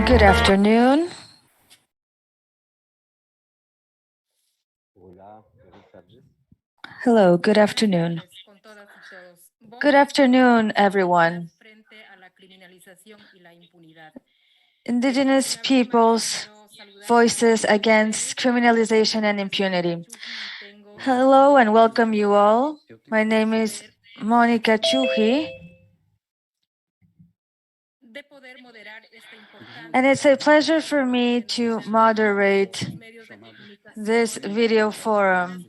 Good afternoon. Hello, good afternoon. Good afternoon, everyone. Indigenous peoples' voices against criminalization and impunity. Hello and welcome you all. My name is Monica Chuji. And it's a pleasure for me to moderate this video forum.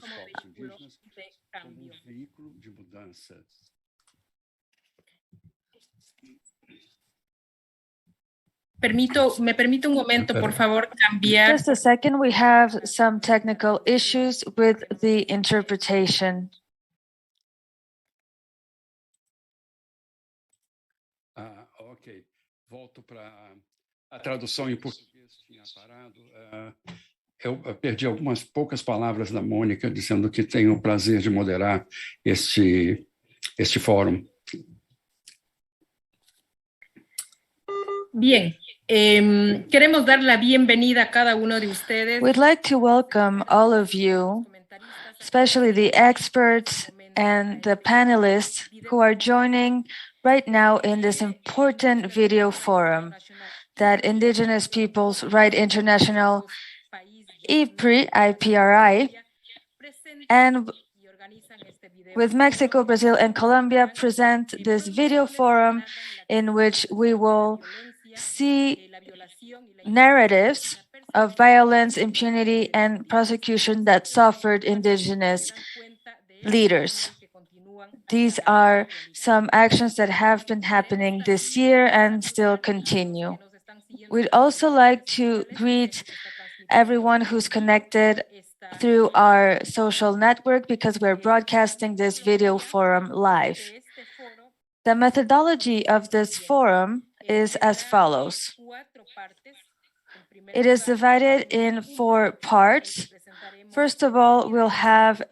Me permite un momento, por favor, cambiar. Just a second, we have some technical issues with the interpretation. Ok. Volto para a tradução em português. Tinha parado. Eu perdi algumas poucas palavras da Mônica dizendo que tenho o prazer de moderar este fórum. Bien. Queremos dar la bienvenida a cada uno de ustedes. We'd like to welcome all of you, especially the experts and the panelists who are joining right now in this important video forum that Indigenous Peoples' Right International, IPRI, and with Mexico, Brazil, and Colombia present this video forum in which we will see narratives of violence, impunity, and prosecution that suffered Indigenous leaders. These are some actions that have been happening this year and still continue. We'd also like to greet everyone who's connected through our social network because we're broadcasting this video forum live. The methodology of this forum is as follows. It is divided in 4 parts. First of all, we'll have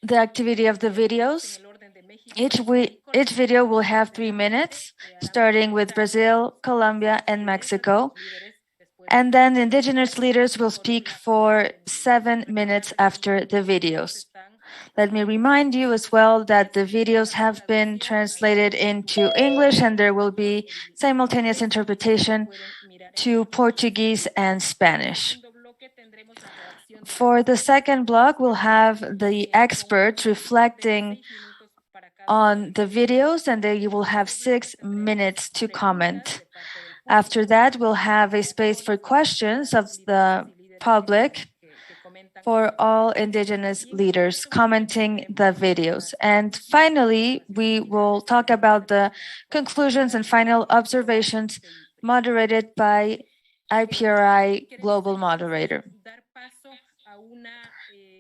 the activity of the videos. Each video will have 3 minutes, starting with Brazil, Colombia, and Mexico. And then the indigenous leaders will speak for 7 minutes after the videos. Let me remind you as well that the videos have been translated into English and there will be simultaneous interpretation to Portuguese and Spanish. For the second block, we'll have the experts reflecting on the videos and you will have 6 minutes to comment. After that, we'll have a space for questions of the public for all indigenous leaders commenting the videos. And finally, we will talk about the conclusions and final observations moderated by IPRI Global Moderator.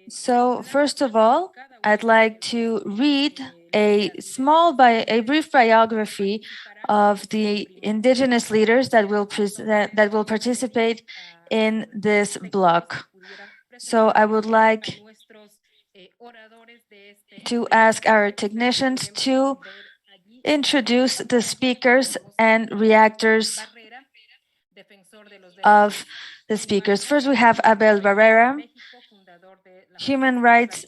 So first of all, I'd like to read a brief biography of the indigenous leaders that will participate in this block. So I would like to ask our technicians to introduce the speakers and reactors of the speakers. First, we have Abel Barrera, human rights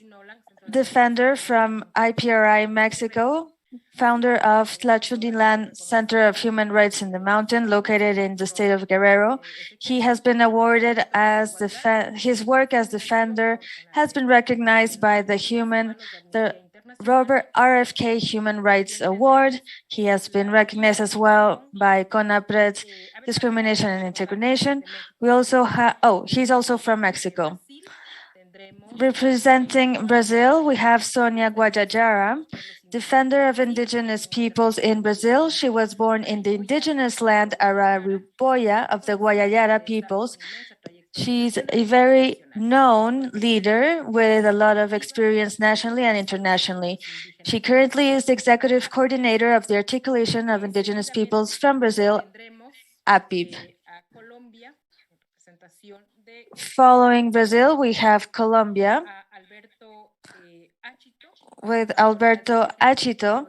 defender from IPRI Mexico, founder of Tlachunilan Center of Human Rights in the Mountain, located in the state of Guerrero. He has been awarded as his work as defender has been recognized by the Robert RFK Human Rights Award. He has been recognized as well by CONAPRED's Discrimination and Integration. We also have, he's also from Mexico. Representing Brazil, we have Sonia Guajajara, defender of indigenous peoples in Brazil. She was born in the indigenous land Arariboya of the Guayayara peoples. She's a very known leader with a lot of experience nationally and internationally. She currently is the executive coordinator of the Articulation of Indigenous Peoples from Brazil, APIB. Following Brazil, we have Colombia with Alberto Achito.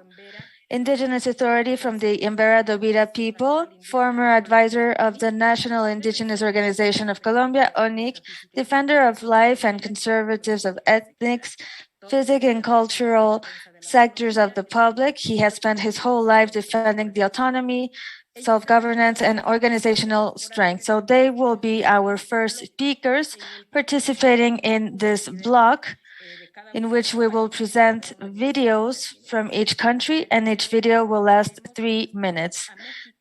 Indigenous authority from the Imbera Dovira people, former advisor of the National Indigenous Organization of Colombia, ONIC, defender of life and conservatives of ethnics, physical and cultural sectors of the public. He has spent his whole life defending the autonomy, self-governance, and organizational strength. So they will be our first speakers participating in this block, in which we will present videos from each country, and each video will last 3 minutes.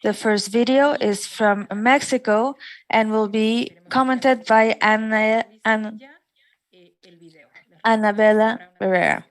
The first video is from Mexico and will be commented by Annabella Guerrero.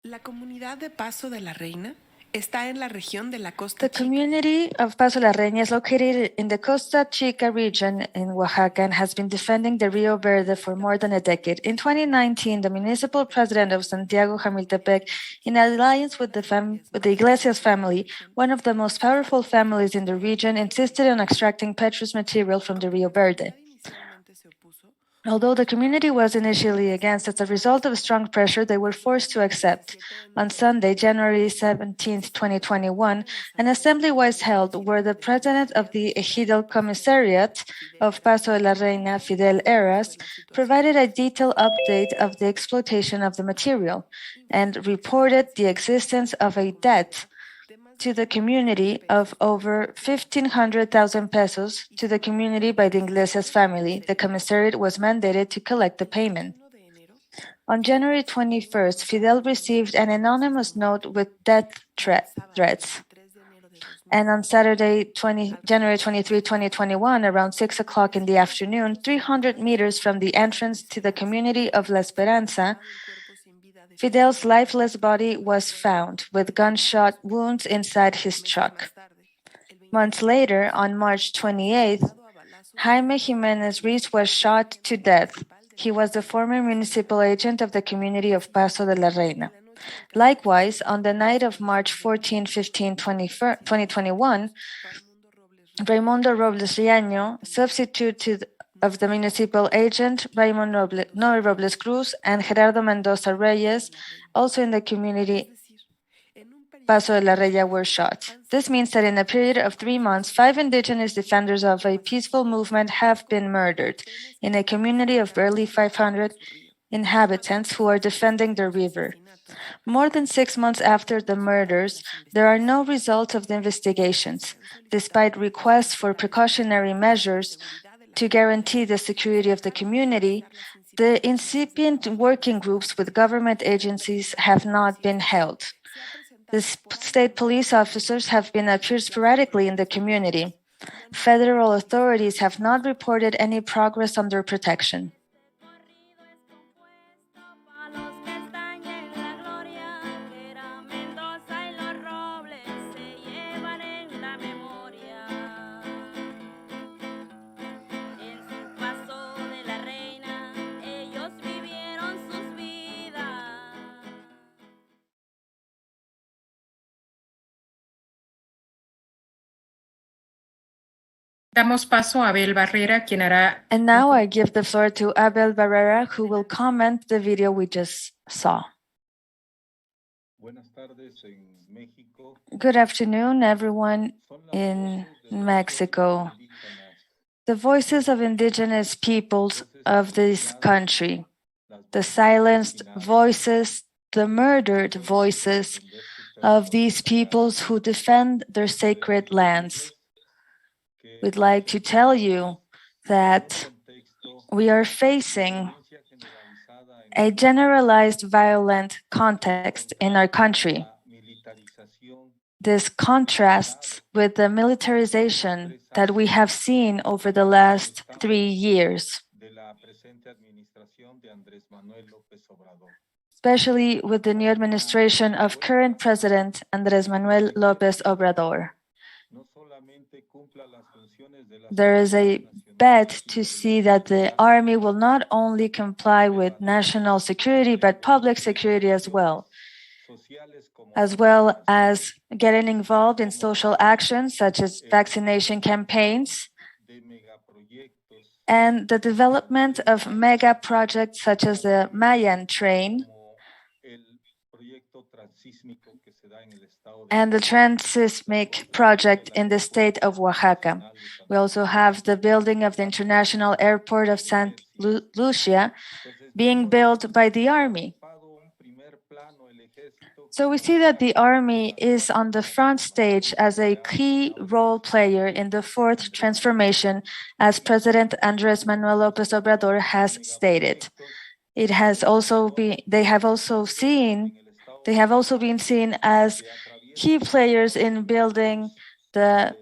La comunidad de Paso de la Reina está en la región de la Costa The community of Paso de la Reina is located in the Costa Chica region in Oaxaca and has been defending the Rio Verde for more than a decade. In 2019, the municipal president of Santiago Jamiltepec, in alliance with the Iglesias family, one of the most powerful families in the region, insisted on extracting petrous material from the Rio Verde. Although the community was initially against, as a result of strong pressure, they were forced to accept. On Sunday, January 17, 2021, an assembly was held where the president of the Ejidal Commissariat of Paso de la Reina, Fidel Eras, provided a detailed update of the exploitation of the material and reported the existence of a debt to the community of over 1,500,000 pesos to the community by the Iglesias family. The commissariat was mandated to collect the payment. On January 21st, Fidel received an anonymous note with death threats. And on Saturday, January 23, 2021, around 6 o'clock in the afternoon, 300 meters from the entrance to the community of La Esperanza, Fidel's lifeless body was found with gunshot wounds inside his truck. Months later, on March 28th, Jaime Jimenez Ruiz was shot to death. He was the former municipal agent of the community of Paso de la Reina. Likewise, on the night of March 14, 15, 2021, Raimundo Robles Riaño, substitute of the municipal agent, Raymond Robles Cruz, and Gerardo Mendoza Reyes, also in the community Paso de la Reina, were shot. This means that in a period of 3 months, 5 indigenous defenders of a peaceful movement have been murdered in a community of barely 500 inhabitants who are defending the river. More than 6 months after the murders, there are no results of the investigations, despite requests for precautionary measures to guarantee the security of the community. The incipient working groups with government agencies have not been held. The state police officers have been appeared sporadically in the community. Federal authorities have not reported any progress on their protection. Damos paso a Abel Barrera, quien hará. And now I give the floor to Abel Barrera, who will comment the video we just saw. Good afternoon, everyone in Mexico. The voices of indigenous peoples of this country, the silenced voices, the murdered voices of these peoples who defend their sacred lands. We'd like to tell you that we are facing a generalized violent context in our country. This contrasts with the militarization that we have seen over the last 3 years, especially with the new administration of current President Andrés Manuel López Obrador. There is a bet to see that the army will not only comply with national security, but public security as well as getting involved in social actions such as vaccination campaigns and the development of mega projects such as the Mayan train and the Transseismic project in the state of Oaxaca. We also have the building of the International Airport of St. Lucia being built by the army. So we see that the army is on the front stage as a key role player in the fourth transformation, as President Andrés Manuel López Obrador has stated. They have also been seen as key players in building the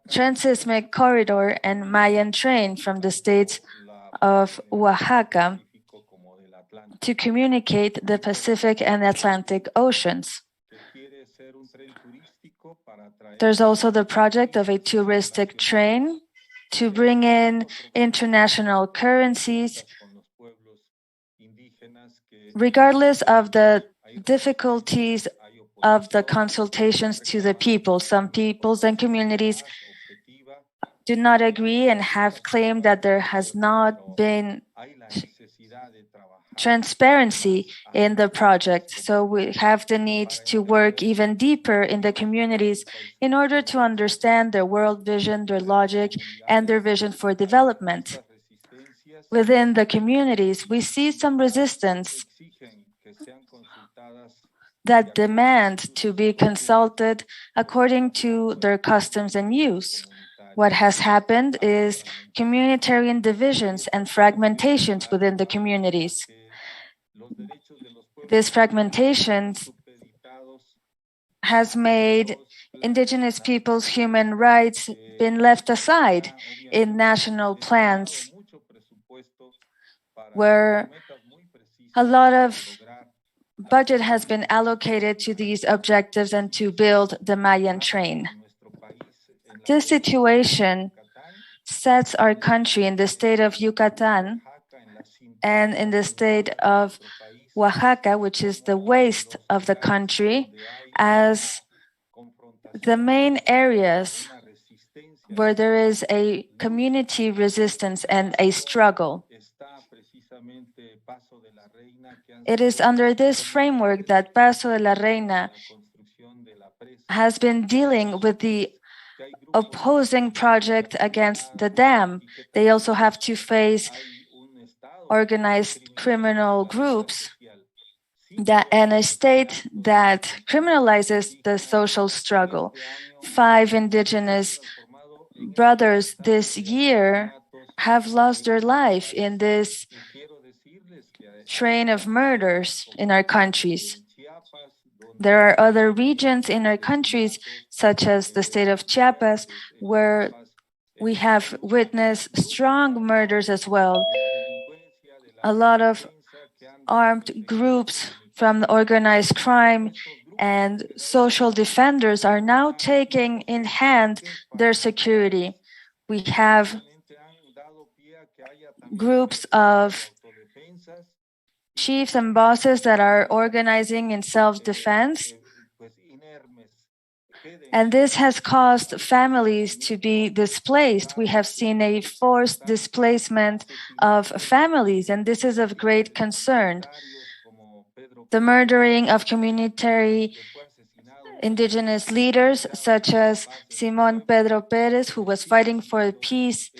Transseismic corridor and Mayan train from the states of Oaxaca to communicate the Pacific and Atlantic Oceans. There's also the project of a touristic train to bring in international currencies, regardless of the difficulties of the consultations to the people. Some peoples and communities do not agree and have claimed that there has not been transparency in the project. So we have the need to work even deeper in the communities in order to understand their world vision, their logic, and their vision for development. Within the communities, we see some resistance that demand to be consulted according to their customs and use. What has happened is communitarian divisions and fragmentations within the communities. This fragmentation has made indigenous peoples' human rights been left aside in national plans, where a lot of budget has been allocated to these objectives and to build the Mayan train. This situation sets our country in the state of Yucatan and in the state of Oaxaca, which is the waste of the country, as the main areas where there is a community resistance and a struggle. It is under this framework that Paso de la Reina has been dealing with the opposing project against the dam. They also have to face organized criminal groups and a state that criminalizes the social struggle. 5 indigenous brothers this year have lost their life in this train of murders in our countries. There are other regions in our countries, such as the state of Chiapas, where we have witnessed strong murders as well. A lot of armed groups from the organized crime and social defenders are now taking in hand their security. We have groups of chiefs and bosses that are organizing in self-defense. And this has caused families to be displaced. We have seen a forced displacement of families, and this is of great concern. The murdering of communitary indigenous leaders, such as Simón Pedro Pérez, who was fighting for peace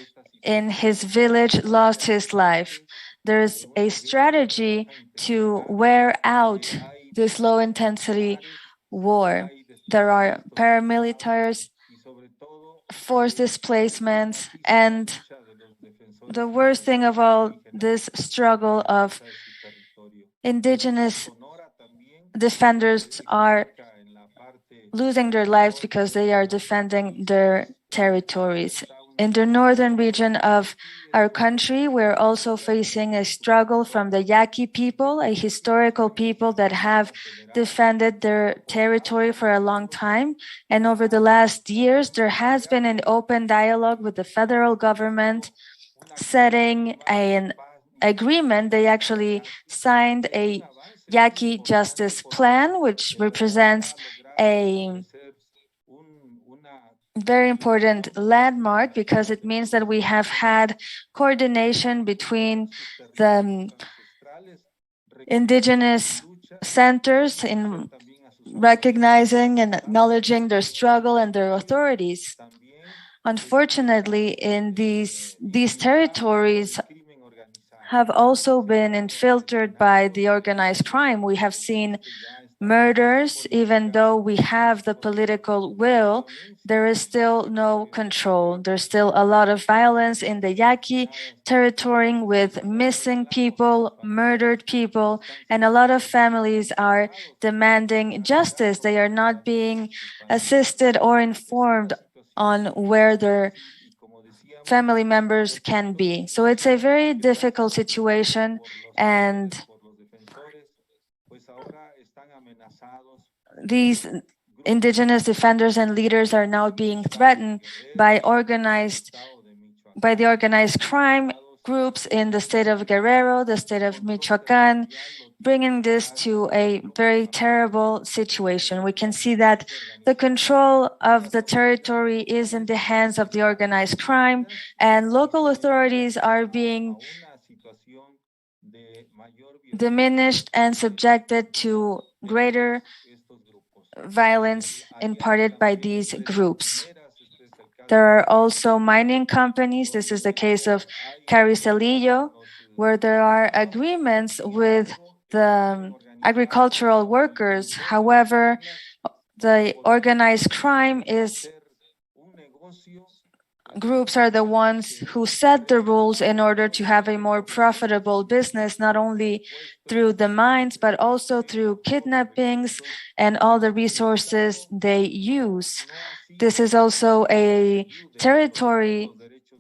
in his village, lost his life. there's a strategy to wear out this low-intensity war. There are paramilitaries, forced displacements, and the worst thing of all, this struggle of indigenous defenders are losing their lives because they are defending their territories. In the northern region of our country, we're also facing a struggle from the Yaqui people, a historical people that have defended their territory for a long time. And over the last years, there has been an open dialogue with the federal government, setting an agreement. They actually signed a Yaqui Justice Plan, which represents a very important landmark because it means that we have had coordination between the indigenous centers in recognizing and acknowledging their struggle and their authorities. Unfortunately, in these territories have also been infiltrated by the organized crime. We have seen murders. Even though we have the political will, there is still no control. There's still a lot of violence in the Yaqui territory with missing people, murdered people, and a lot of families are demanding justice. They are not being assisted or informed on where their family members can be. So it's a very difficult situation, and these indigenous defenders and leaders are now being threatened by the organized crime groups in the state of Guerrero, the state of Michoacan, bringing this to a very terrible situation. We can see that the control of the territory is in the hands of the organized crime, and local authorities are being diminished and subjected to greater violence imparted by these groups. There are also mining companies. This is the case of Carricelillo, where there are agreements with the agricultural workers. However, the organized crime groups are the ones who set the rules in order to have a more profitable business, not only through the mines, but also through kidnappings and all the resources they use. This is also a territory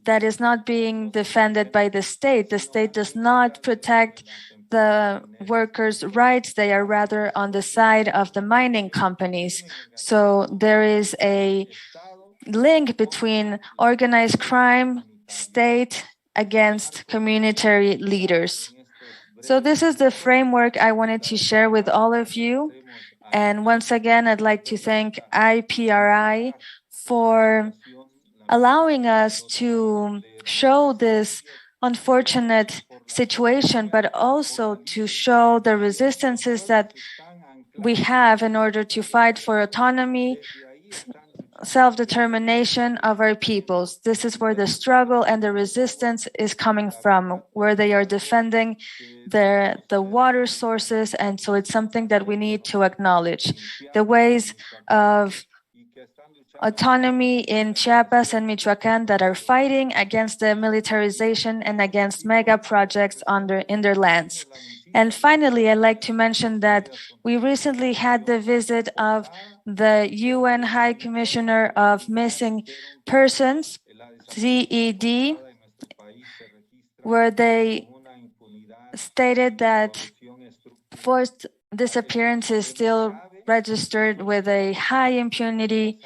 that is not being defended by the state. The state does not protect the workers' rights. They are rather on the side of the mining companies. So there is a link between organized crime, state against communitary leaders. So this is the framework I wanted to share with all of you. And once again, I'd like to thank IPRI for allowing us to show this unfortunate situation, but also to show the resistances that we have in order to fight for autonomy, self-determination of our peoples. This is where the struggle and the resistance is coming from, where they are defending the water sources, and so it's something that we need to acknowledge. The ways of autonomy in Chiapas and Michoacan that are fighting against the militarization and against mega projects in their lands. And finally, I'd like to mention that we recently had the visit of the UN High Commissioner of Missing Persons, CED, where they stated that forced disappearance is still registered with a high impunity.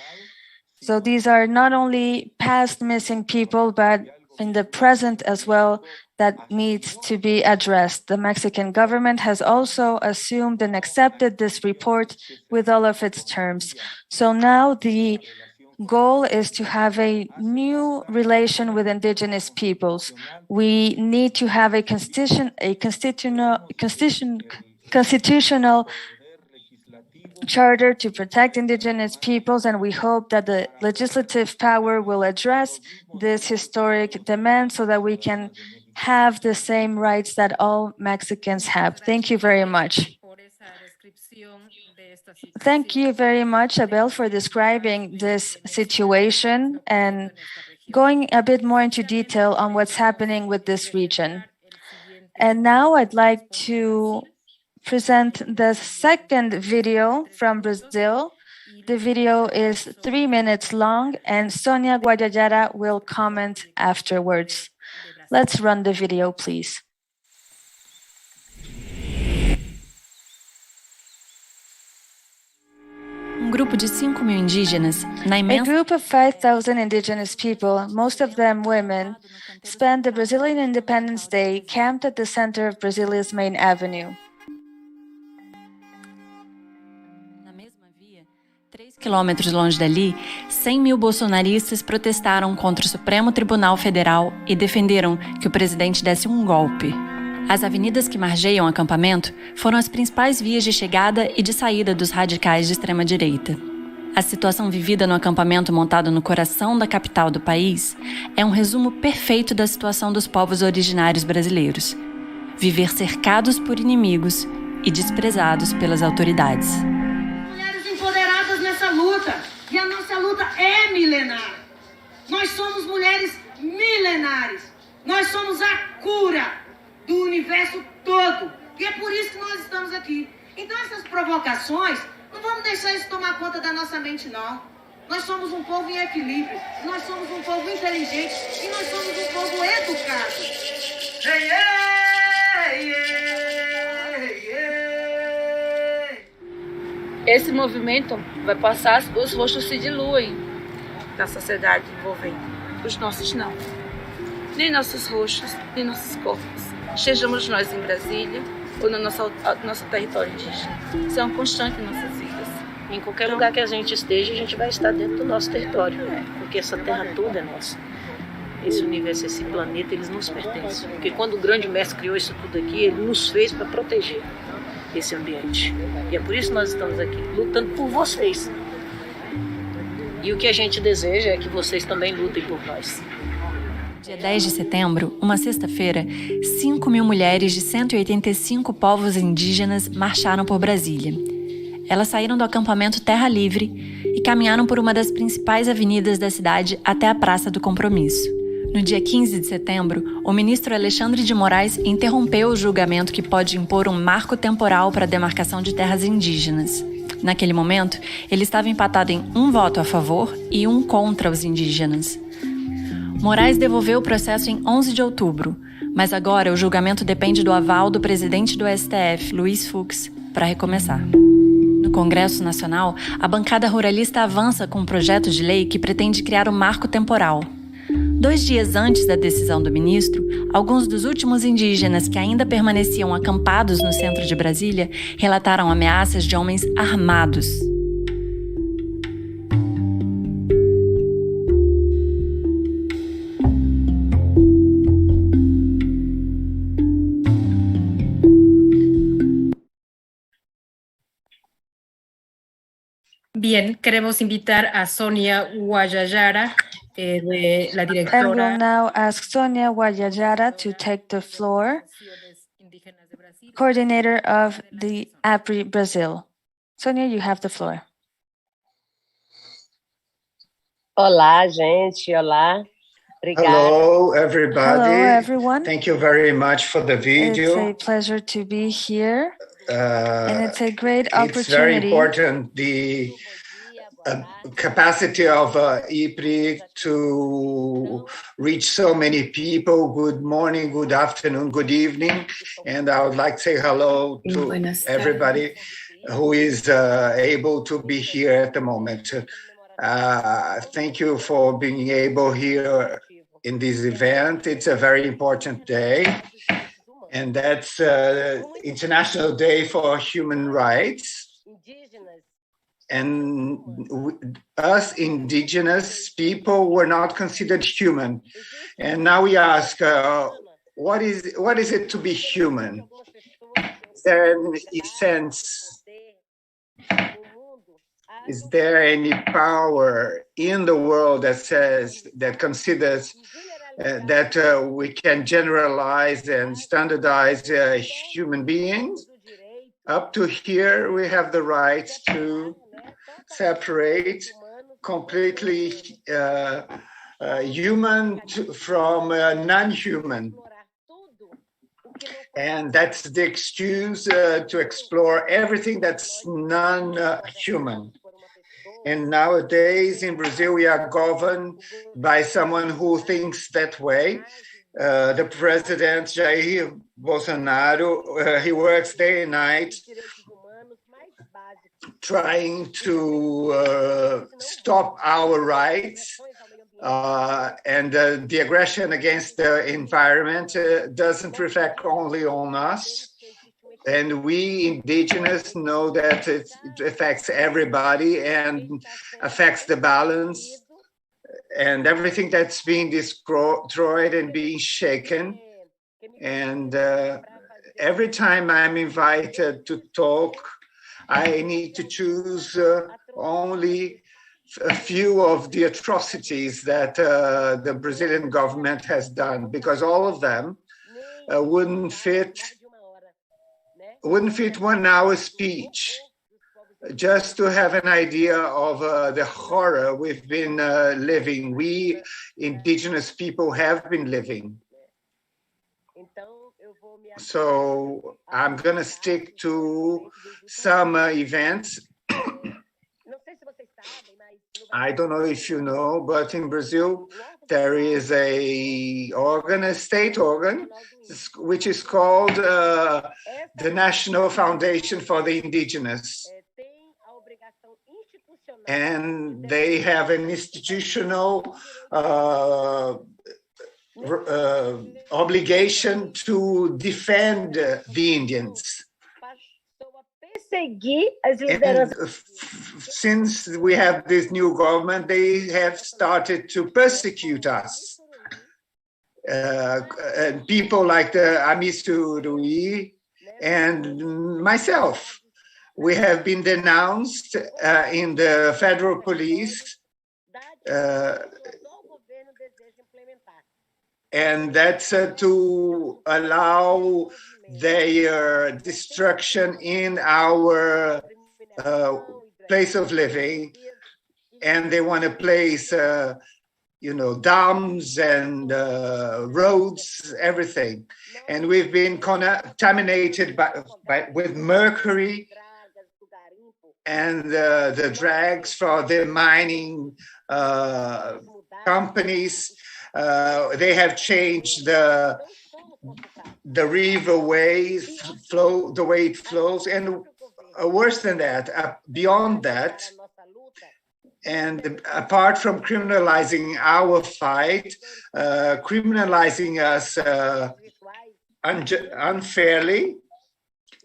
So these are not only past missing people, but in the present as well, that needs to be addressed. The Mexican government has also assumed and accepted this report with all of its terms. So now the goal is to have a new relation with indigenous peoples. We need to have a constitutional charter to protect indigenous peoples, and we hope that the legislative power will address this historic demand so that we can have the same rights that all Mexicans have. Thank you very much. Thank you very much, Abel, for describing this situation and going a bit more into detail on what's happening with this region. And now I'd like to present the second video from Brazil. The video is 3 minutes long, and Sonia Guajajara will comment afterwards. Let's run the video, please. Grupo de 5.000 indígenas, A group of 5,000 indigenous people, most of them women, spent the Brazilian Independence Day camped at the center of Brasília's main avenue. Na mesma via, 3 quilômetros longe dali, 100.000 bolsonaristas protestaram contra o Supremo Tribunal Federal e defenderam que o presidente desse um golpe. As avenidas que margeiam o acampamento foram as principais vias de chegada e de saída dos radicais de extrema-direita. A situação vivida no acampamento montado no coração da capital do país é um resumo perfeito da situação dos povos originários brasileiros. Viver cercados por inimigos e desprezados pelas autoridades. Mulheres empoderadas nessa luta, e a nossa luta é milenar. Nós somos mulheres milenares. Nós somos a cura do universo todo. E é por isso que nós estamos aqui. Então essas provocações, não vamos deixar isso tomar conta da nossa mente, não. Nós somos um povo em equilíbrio, nós somos um povo inteligente e nós somos um povo educado. Hey, hey, hey, hey. Esse movimento vai passar, os rostos se diluem da sociedade envolvente. Os nossos não. Nem nossos rostos, nem nossos corpos. Estejamos nós em Brasília ou no nosso território indígena. Isso é uma constante em nossas vidas. Em qualquer lugar que a gente esteja, a gente vai estar dentro do nosso território, porque essa terra toda é nossa. Esse universo, esse planeta, eles nos pertencem. Porque quando o grande mestre criou isso tudo aqui, ele nos fez para proteger esse ambiente. E é por isso que nós estamos aqui, lutando por vocês. E o que a gente deseja é que vocês também lutem por nós. Dia 10 de setembro, uma sexta-feira, 5.000 mulheres de 185 povos indígenas marcharam por Brasília. Elas saíram do acampamento Terra Livre e caminharam por uma das principais avenidas da cidade até a Praça do Compromisso. No dia 15 de setembro, o ministro Alexandre de Moraes interrompeu o julgamento que pode impor um marco temporal para a demarcação de terras indígenas. Naquele momento, ele estava empatado em 1 voto a favor e 1 contra os indígenas. Moraes devolveu o processo em 11 de outubro, mas agora o julgamento depende do aval do presidente do STF, Luiz Fux, para recomeçar. No Congresso Nacional, a bancada ruralista avança com um projeto de lei que pretende criar um marco temporal. 2 dias antes da decisão do ministro, alguns dos últimos indígenas que ainda permaneciam acampados no centro de Brasília relataram ameaças de homens armados. Bien, queremos invitar a Sonia Guajajara, la directora. And we'll now ask Sonia Guajajara to take the floor, coordinator of the APRI Brazil. Sonia, you have the floor. Olá, gente. Olá. Obrigada. Hello, everybody. Hello, everyone. Thank you very much for the video. It's a pleasure to be here. And it's a great opportunity. It's very important, the capacity of IPRI to reach so many people. Good morning, good afternoon, good evening. And I would like to say hello to everybody who is able to be here at the moment. Thank you for being able here in this event. It's a very important day. And that's International Day for Human Rights. And us indigenous people were not considered human. And now we ask, what is it to be human? Is there any sense? Is there any power in the world that considers that we can generalize and standardize human beings. Up to here, we have the right to separate completely human from non-human. And that's the excuse to explore everything that's non-human. And nowadays in Brazil, we are governed by someone who thinks that way. The president, Jair Bolsonaro, he works day and night trying to stop our rights. And the aggression against the environment doesn't reflect only on us. And we indigenous know that it affects everybody and affects the balance and everything that's being destroyed and being shaken. And every time I'm invited to talk, I need to choose only a few of the atrocities that the Brazilian government has done, because all of them wouldn't fit 1 hour speech. Just to have an idea of the horror we've been living, we indigenous people have been living. So I'm going to stick to some events. I don't know if you know, but in Brazil, there is a state organ, which is called the National Foundation for the Indigenous. And they have an institutional obligation to defend the Indians. And since we have this new government, they have started to persecute us. And people like the Amisu Rui and myself, we have been denounced in the federal police, and that's to allow their destruction in our place of living. And they want to place, dams and roads, everything. And we've been contaminated with mercury and the drags for the mining companies. They have changed the river flow, the way it flows, and worse than that, beyond that, and apart from criminalizing our fight, criminalizing us unfairly,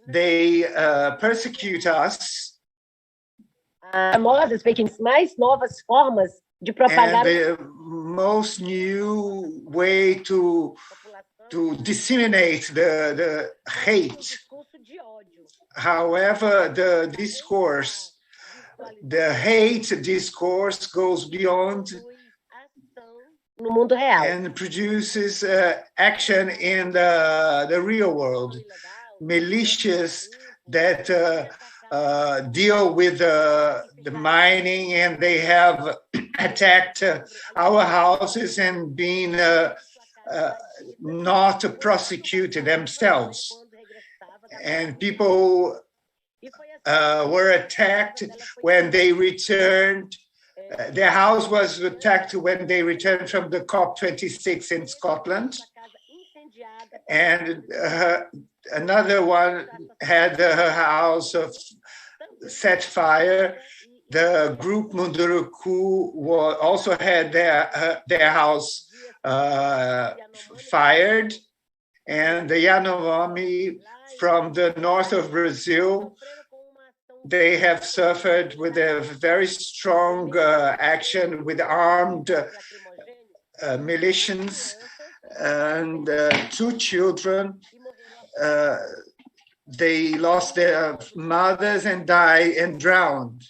they persecute us. And the most new way to disseminate the hate. However, the hate discourse goes beyond and produces action in the real world. Militias that deal with the mining, and they have attacked our houses and been not prosecuted themselves. And people were attacked when they returned. Their house was attacked when they returned from the COP26 in Scotland. And another one had her house set fire. The group Munduruku also had their house fired. And the Yanomami from the north of Brazil, they have suffered with a very strong action with armed militias, and 2 children. They lost their mothers and died and drowned.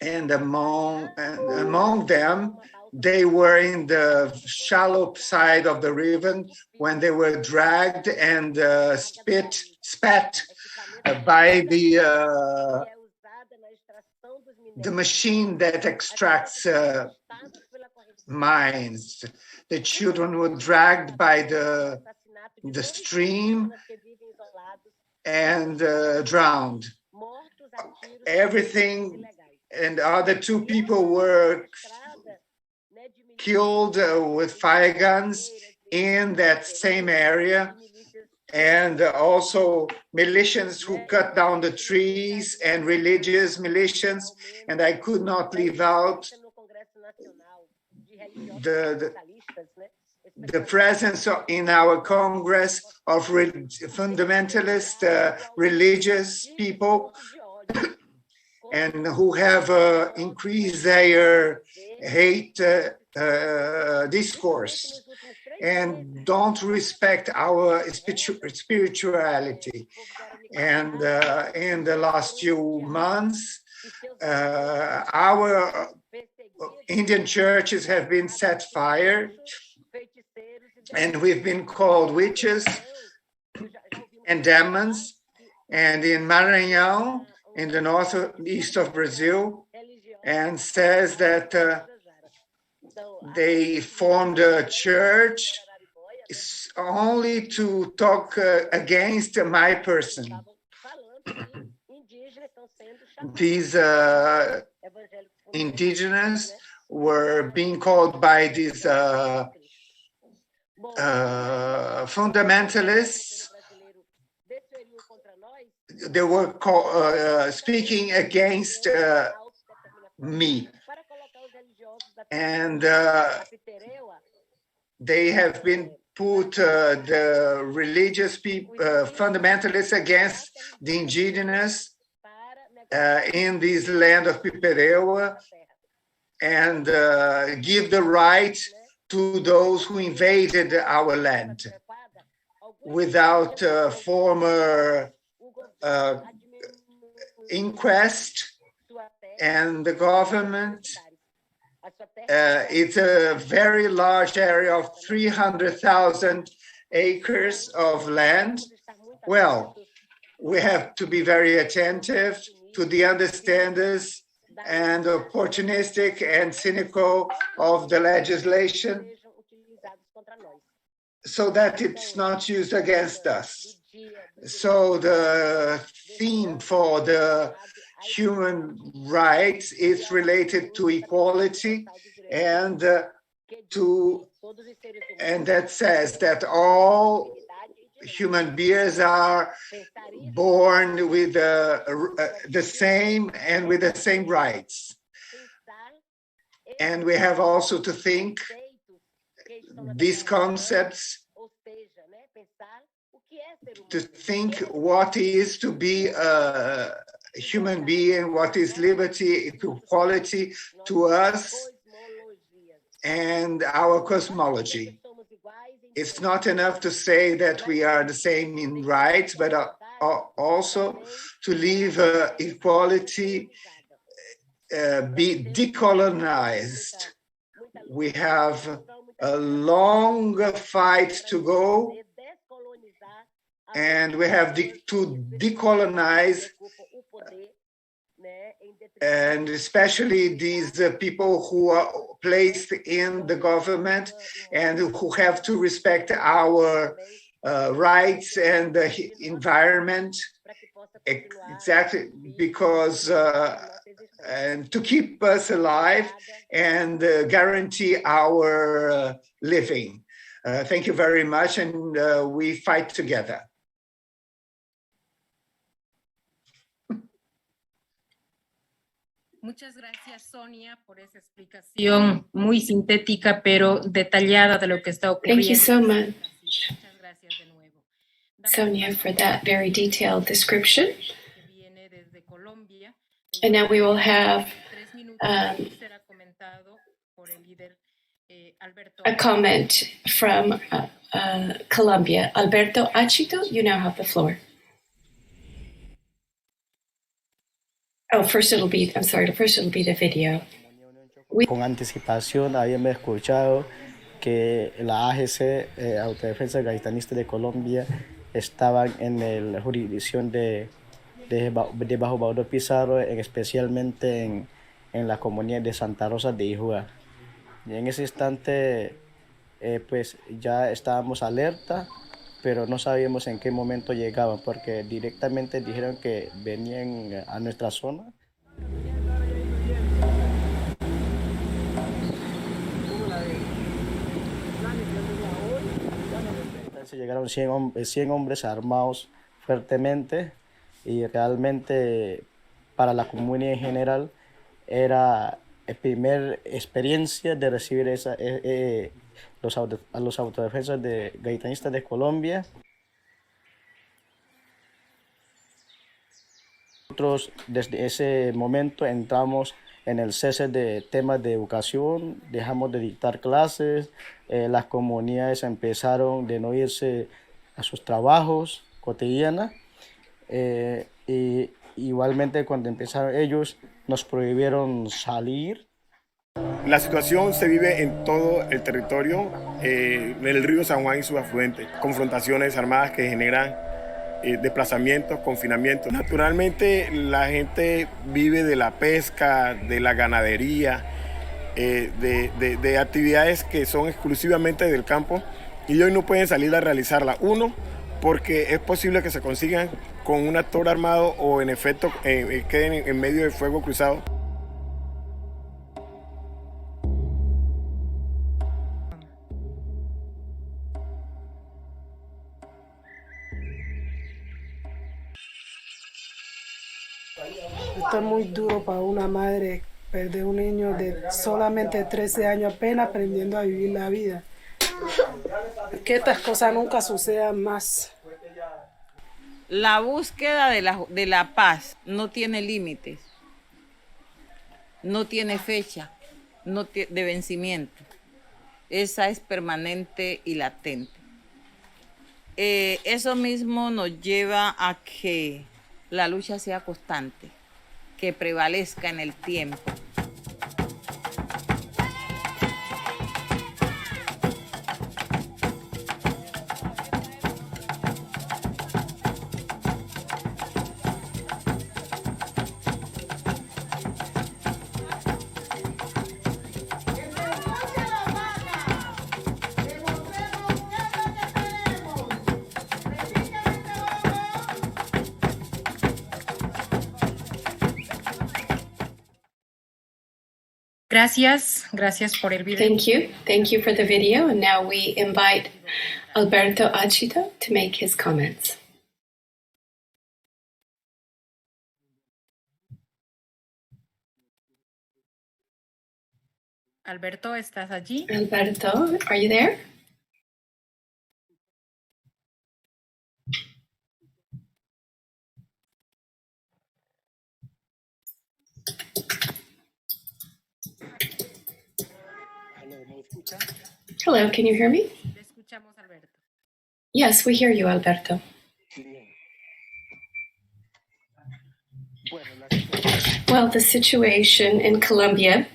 And among them, they were in the shallow side of the river when they were dragged and spat by the machine that extracts mines. The children were dragged by the stream and drowned. Everything, and the other two people were killed with fire guns in that same area, and also militias who cut down the trees and religious militias. And I could not leave out the presence in our Congress of fundamentalist religious people and who have increased their hate discourse and don't respect our spirituality. And in the last few months, our Indian churches have been set fire, and we've been called witches and demons. And in Maranhão, in the northeast of Brazil, and says that they formed a church only to talk against my person. These indigenous were being called by these fundamentalists. They were speaking against me. And they have been put the religious people, fundamentalists against the indigenous in this land of Pipereua, and give the right to those who invaded our land without former inquest. And the government, it's a very large area of 300,000 acres of land. Well, we have to be very attentive to the understanders and opportunistic and cynical of the legislation so that it's not used against us. So the theme for the human rights is related to equality, and that says that all human beings are born with the same and with the same rights. And we have also to think these concepts, to think what is to be a human being, what is liberty, equality to us, and our cosmology. It's not enough to say that we are the same in rights, but also to leave equality be decolonized. We have a long fight to go, and we have to decolonize, and especially these people who are placed in the government and who have to respect our rights and the environment, exactly, because and to keep us alive and guarantee our living. Thank you very much, and we fight together. Muchas gracias, Sonia, por esa explicación muy sintética pero detallada de lo que está ocurriendo. Thank you so much, Sonia, for that very detailed description. And now we will have a comment from Colombia. Alberto Achito, you now have the floor. Oh, first it'll be the video. Con anticipación habíamos escuchado que la AGC, Autodefensa Gaitanista de Colombia, estaban en la jurisdicción de Bajo Baudó Pizarro, especialmente en la comunidad de Santa Rosa de Ijua. Y en ese instante, pues ya estábamos alerta, pero no sabíamos en qué momento llegaban, porque directamente dijeron que venían a nuestra zona. Entonces llegaron 100 hombres armados fuertemente, y realmente para la comunidad en general era la primera experiencia de recibir a los autodefensas gaitanistas de Colombia. Nosotros desde ese momento entramos en el cese de temas de educación, dejamos de dictar clases, las comunidades empezaron de no irse a sus trabajos cotidianos, y igualmente cuando empezaron ellos nos prohibieron salir. La situación se vive en todo el territorio, en el río San Juan y sus afluentes, confrontaciones armadas que generan desplazamientos, confinamientos. Naturalmente la gente vive de la pesca, de la ganadería, de actividades que son exclusivamente del campo, y hoy no pueden salir a realizarla. Uno, porque es posible que se consigan con un actor armado o en efecto queden en medio de fuego cruzado. Esto es muy duro para una madre perder un niño de solamente 13 años apenas aprendiendo a vivir la vida. Que estas cosas nunca sucedan más. La búsqueda de la paz no tiene límites, no tiene fecha de vencimiento. Esa es permanente y latente. Eso mismo nos lleva a que la lucha sea constante, que prevalezca en el tiempo. Gracias por el video. Thank you for the video. And now we invite Alberto Achito to make his comments. Alberto, ¿estás allí? Alberto, are you there? Hello, can you hear me? Te escuchamos, Alberto. Yes, we hear you, Alberto. Well, the situation in Colombia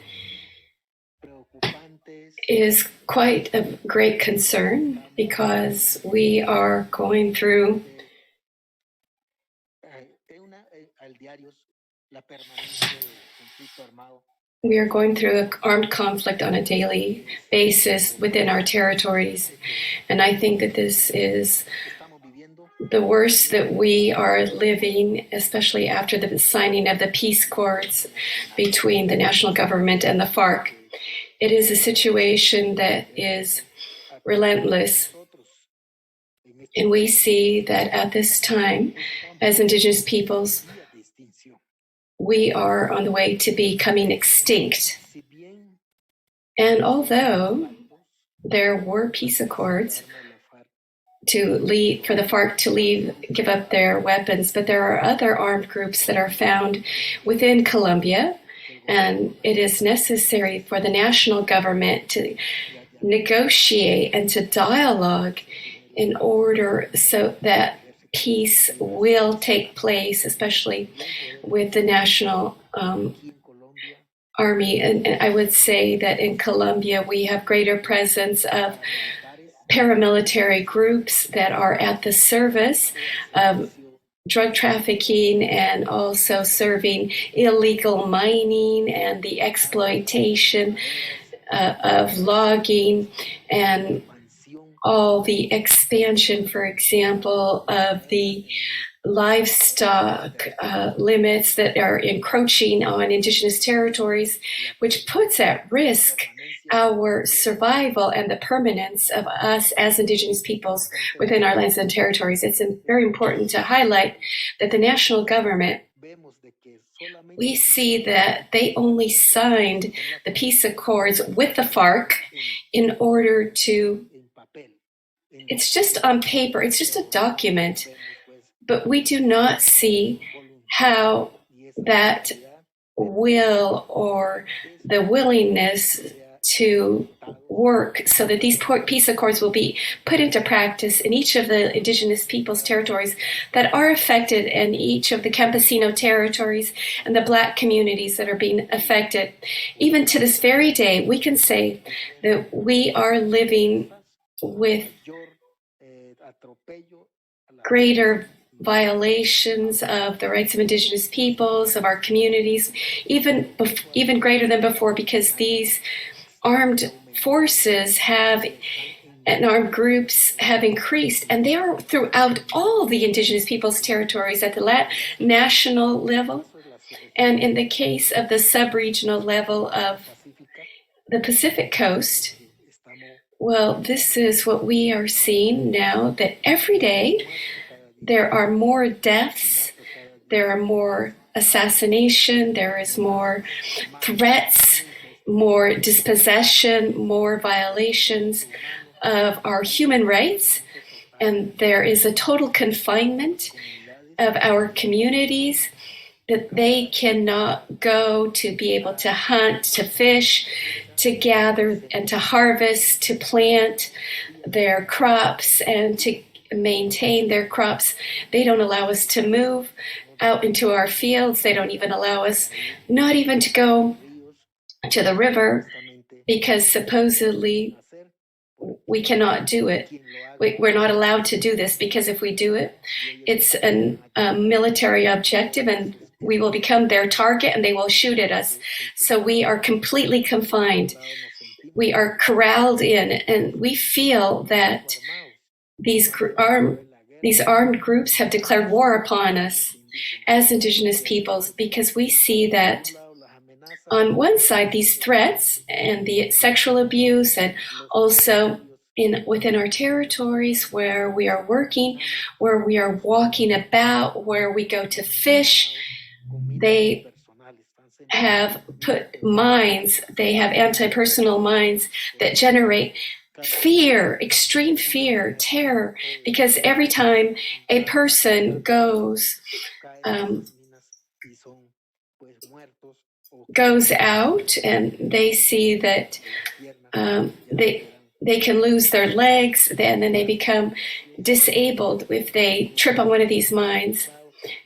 is quite a great concern because we are going through an armed conflict on a daily basis within our territories. And I think that this is the worst that we are living, especially after the signing of the peace accords between the national government and the FARC. It is a situation that is relentless. And we see that at this time, as Indigenous peoples, we are on the way to becoming extinct. And although there were peace accords for the FARC to give up their weapons, but there are other armed groups that are found within Colombia, and it is necessary for the national government to negotiate and to dialogue in order so that peace will take place, especially with the national army. And I would say that in Colombia, we have greater presence of paramilitary groups that are at the service of drug trafficking and also serving illegal mining and the exploitation of logging and all the expansion, for example, of the livestock limits that are encroaching on indigenous territories, which puts at risk our survival and the permanence of us as indigenous peoples within our lands and territories. It's very important to highlight that the national government, we see that they only signed the peace accords with the FARC in order to, it's just on paper, it's just a document, but we do not see how that will or the willingness to work so that these peace accords will be put into practice in each of the indigenous peoples' territories that are affected, and each of the campesino territories and the Black communities that are being affected. Even to this very day, we can say that we are living with greater violations of the rights of indigenous peoples, of our communities, even greater than before, because these armed forces and armed groups have increased, and they are throughout all the indigenous peoples' territories at the national level, and in the case of the sub-regional level of the Pacific Coast. Well, this is what we are seeing now, that every day there are more deaths, there are more assassination, there is more threats, more dispossession, more violations of our human rights, and there is a total confinement of our communities, that they cannot go to be able to hunt, to fish, to gather and to harvest, to plant their crops and to maintain their crops. They don't allow us to move out into our fields. They don't even allow us not even to go to the river, because supposedly we cannot do it. We're not allowed to do this, because if we do it, it's a military objective and we will become their target and they will shoot at us. So we are completely confined. We are corralled in, and we feel that these armed groups have declared war upon us as indigenous peoples, because we see that on one side, these threats and the sexual abuse, and also within our territories where we are working, where we are walking about, where we go to fish, they have put mines, they have anti-personal mines that generate fear, extreme fear, terror, because every time a person goes out and they see that they can lose their legs, and then they become disabled if they trip on one of these mines.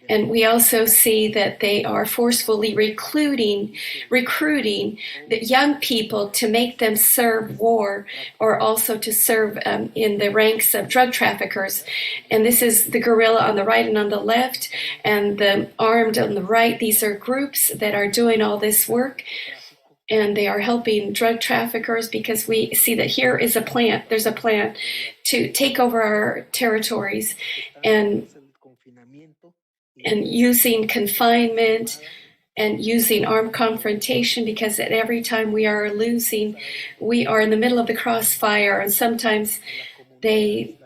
And we also see that they are forcefully recruiting the young people to make them serve war, or also to serve in the ranks of drug traffickers. And this is the guerrilla on the right and on the left, and the armed on the right. These are groups that are doing all this work, and they are helping drug traffickers, because we see that here is a plan. There's a plan to take over our territories, and using confinement and using armed confrontation, because at every time we are losing, we are in the middle of the crossfire, and sometimes they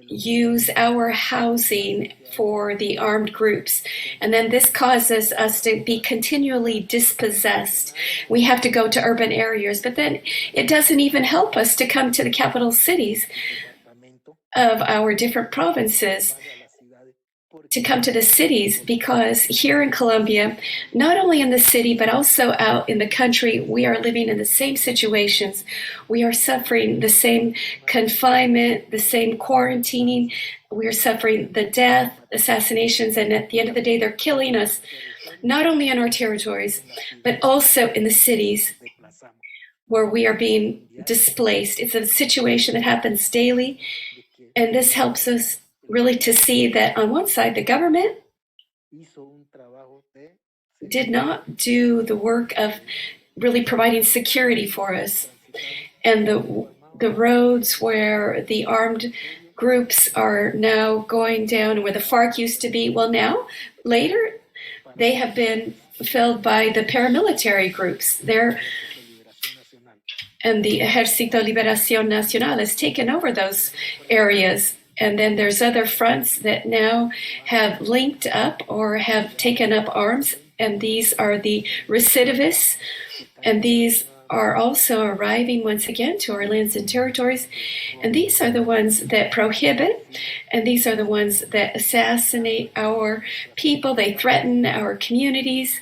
use our housing for the armed groups. And then this causes us to be continually dispossessed. We have to go to urban areas, but then it doesn't even help us to come to the capital cities of our different provinces. to come to the cities, because here in Colombia, not only in the city, but also out in the country, we are living in the same situations. We are suffering the same confinement, the same quarantining. We are suffering the death, assassinations, and at the end of the day, they're killing us, not only in our territories, but also in the cities where we are being displaced. It's a situation that happens daily, and this helps us really to see that on one side, the government did not do the work of really providing security for us. And the roads where the armed groups are now going down, where the FARC used to be, well now, later, they have been filled by the paramilitary groups. And the Ejército Liberación Nacional has taken over those areas. And then there's other fronts that now have linked up or have taken up arms. And these are the recidivists. And these are also arriving once again to our lands and territories. And these are the ones that prohibit. And these are the ones that assassinate our people. They threaten our communities.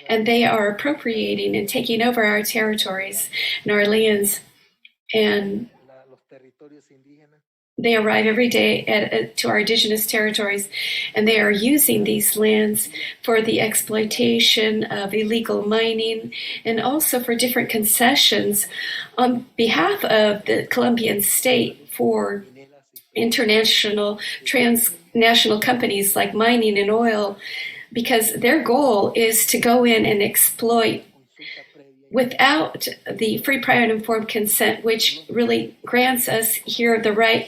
And they are appropriating and taking over our territories and our lands. And they arrive every day to our indigenous territories, and they are using these lands for the exploitation of illegal mining and also for different concessions on behalf of the Colombian state for international, transnational companies like mining and oil, because their goal is to go in and exploit without the free, prior, and informed consent, which really grants us here the right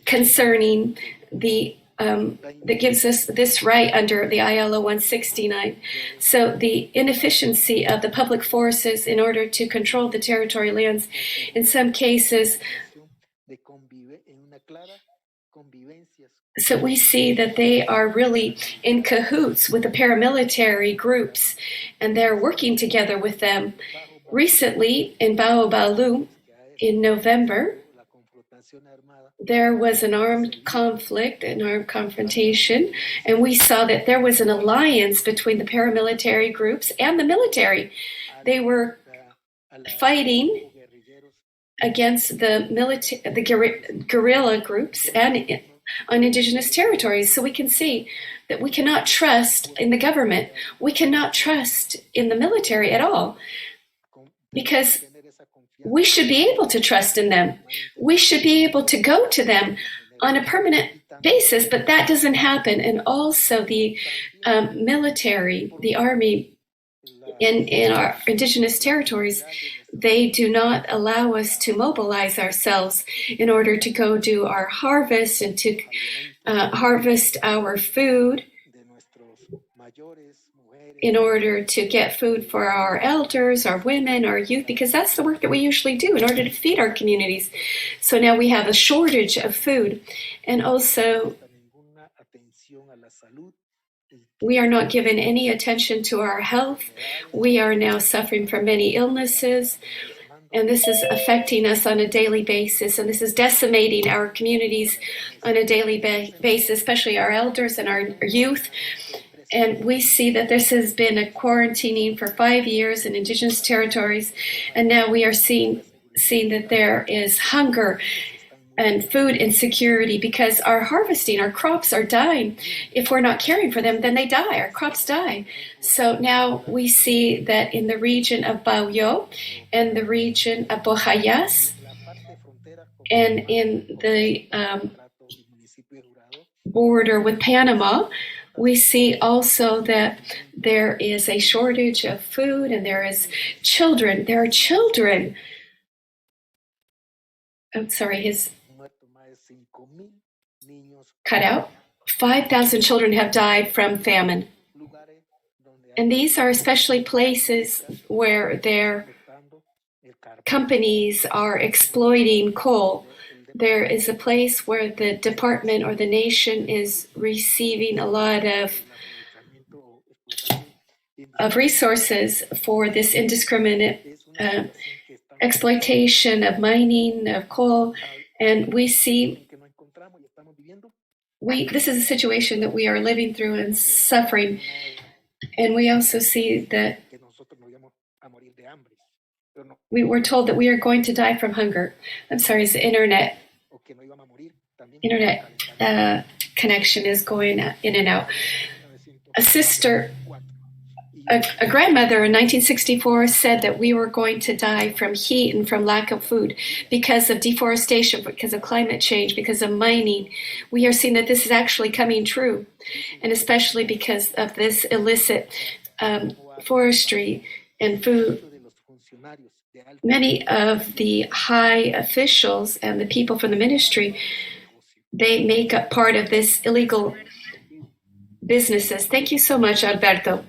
concerning the that gives us this right under the ILO 169. So the inefficiency of the public forces in order to control the territory lands, in some cases, so we see that they are really in cahoots with the paramilitary groups, and they're working together with them. Recently, in Baobalu, in November, there was an armed conflict, an armed confrontation, and we saw that there was an alliance between the paramilitary groups and the military. They were fighting against the guerrilla groups and on indigenous territories. So we can see that we cannot trust in the government. We cannot trust in the military at all, because we should be able to trust in them. We should be able to go to them on a permanent basis, but that doesn't happen. And also the military, the army in our indigenous territories, they do not allow us to mobilize ourselves in order to go do our harvest and to harvest our food, in order to get food for our elders, our women, our youth, because that's the work that we usually do in order to feed our communities. So now we have a shortage of food. And also, we are not given any attention to our health. We are now suffering from many illnesses, and this is affecting us on a daily basis, and this is decimating our communities on a daily basis, especially our elders and our youth. And we see that this has been a quarantining for 5 years in indigenous territories, and now we are seeing that there is hunger and food insecurity, because our harvesting, our crops are dying. If we're not caring for them, then they die, our crops die. So now we see that in the region of Bauyó and the region of Bojayas and in the border with Panama, we see also that there is a shortage of food, and there is children. There are children. I'm sorry, his cut out. 5,000 children have died from famine. And these are especially places where their companies are exploiting coal. There is a place where the department or the nation is receiving a lot of resources for this indiscriminate exploitation of mining, of coal. And we see this is a situation that we are living through and suffering. And we also see that we were told that we are going to die from hunger. I'm sorry, it's the internet connection is going in and out. A grandmother in 1964 said that we were going to die from heat and from lack of food because of deforestation, because of climate change, because of mining. We are seeing that this is actually coming true, and especially because of this illicit forestry and food. Many of the high officials and the people from the ministry, they make up part of this illegal businesses. Thank you so much, Alberto.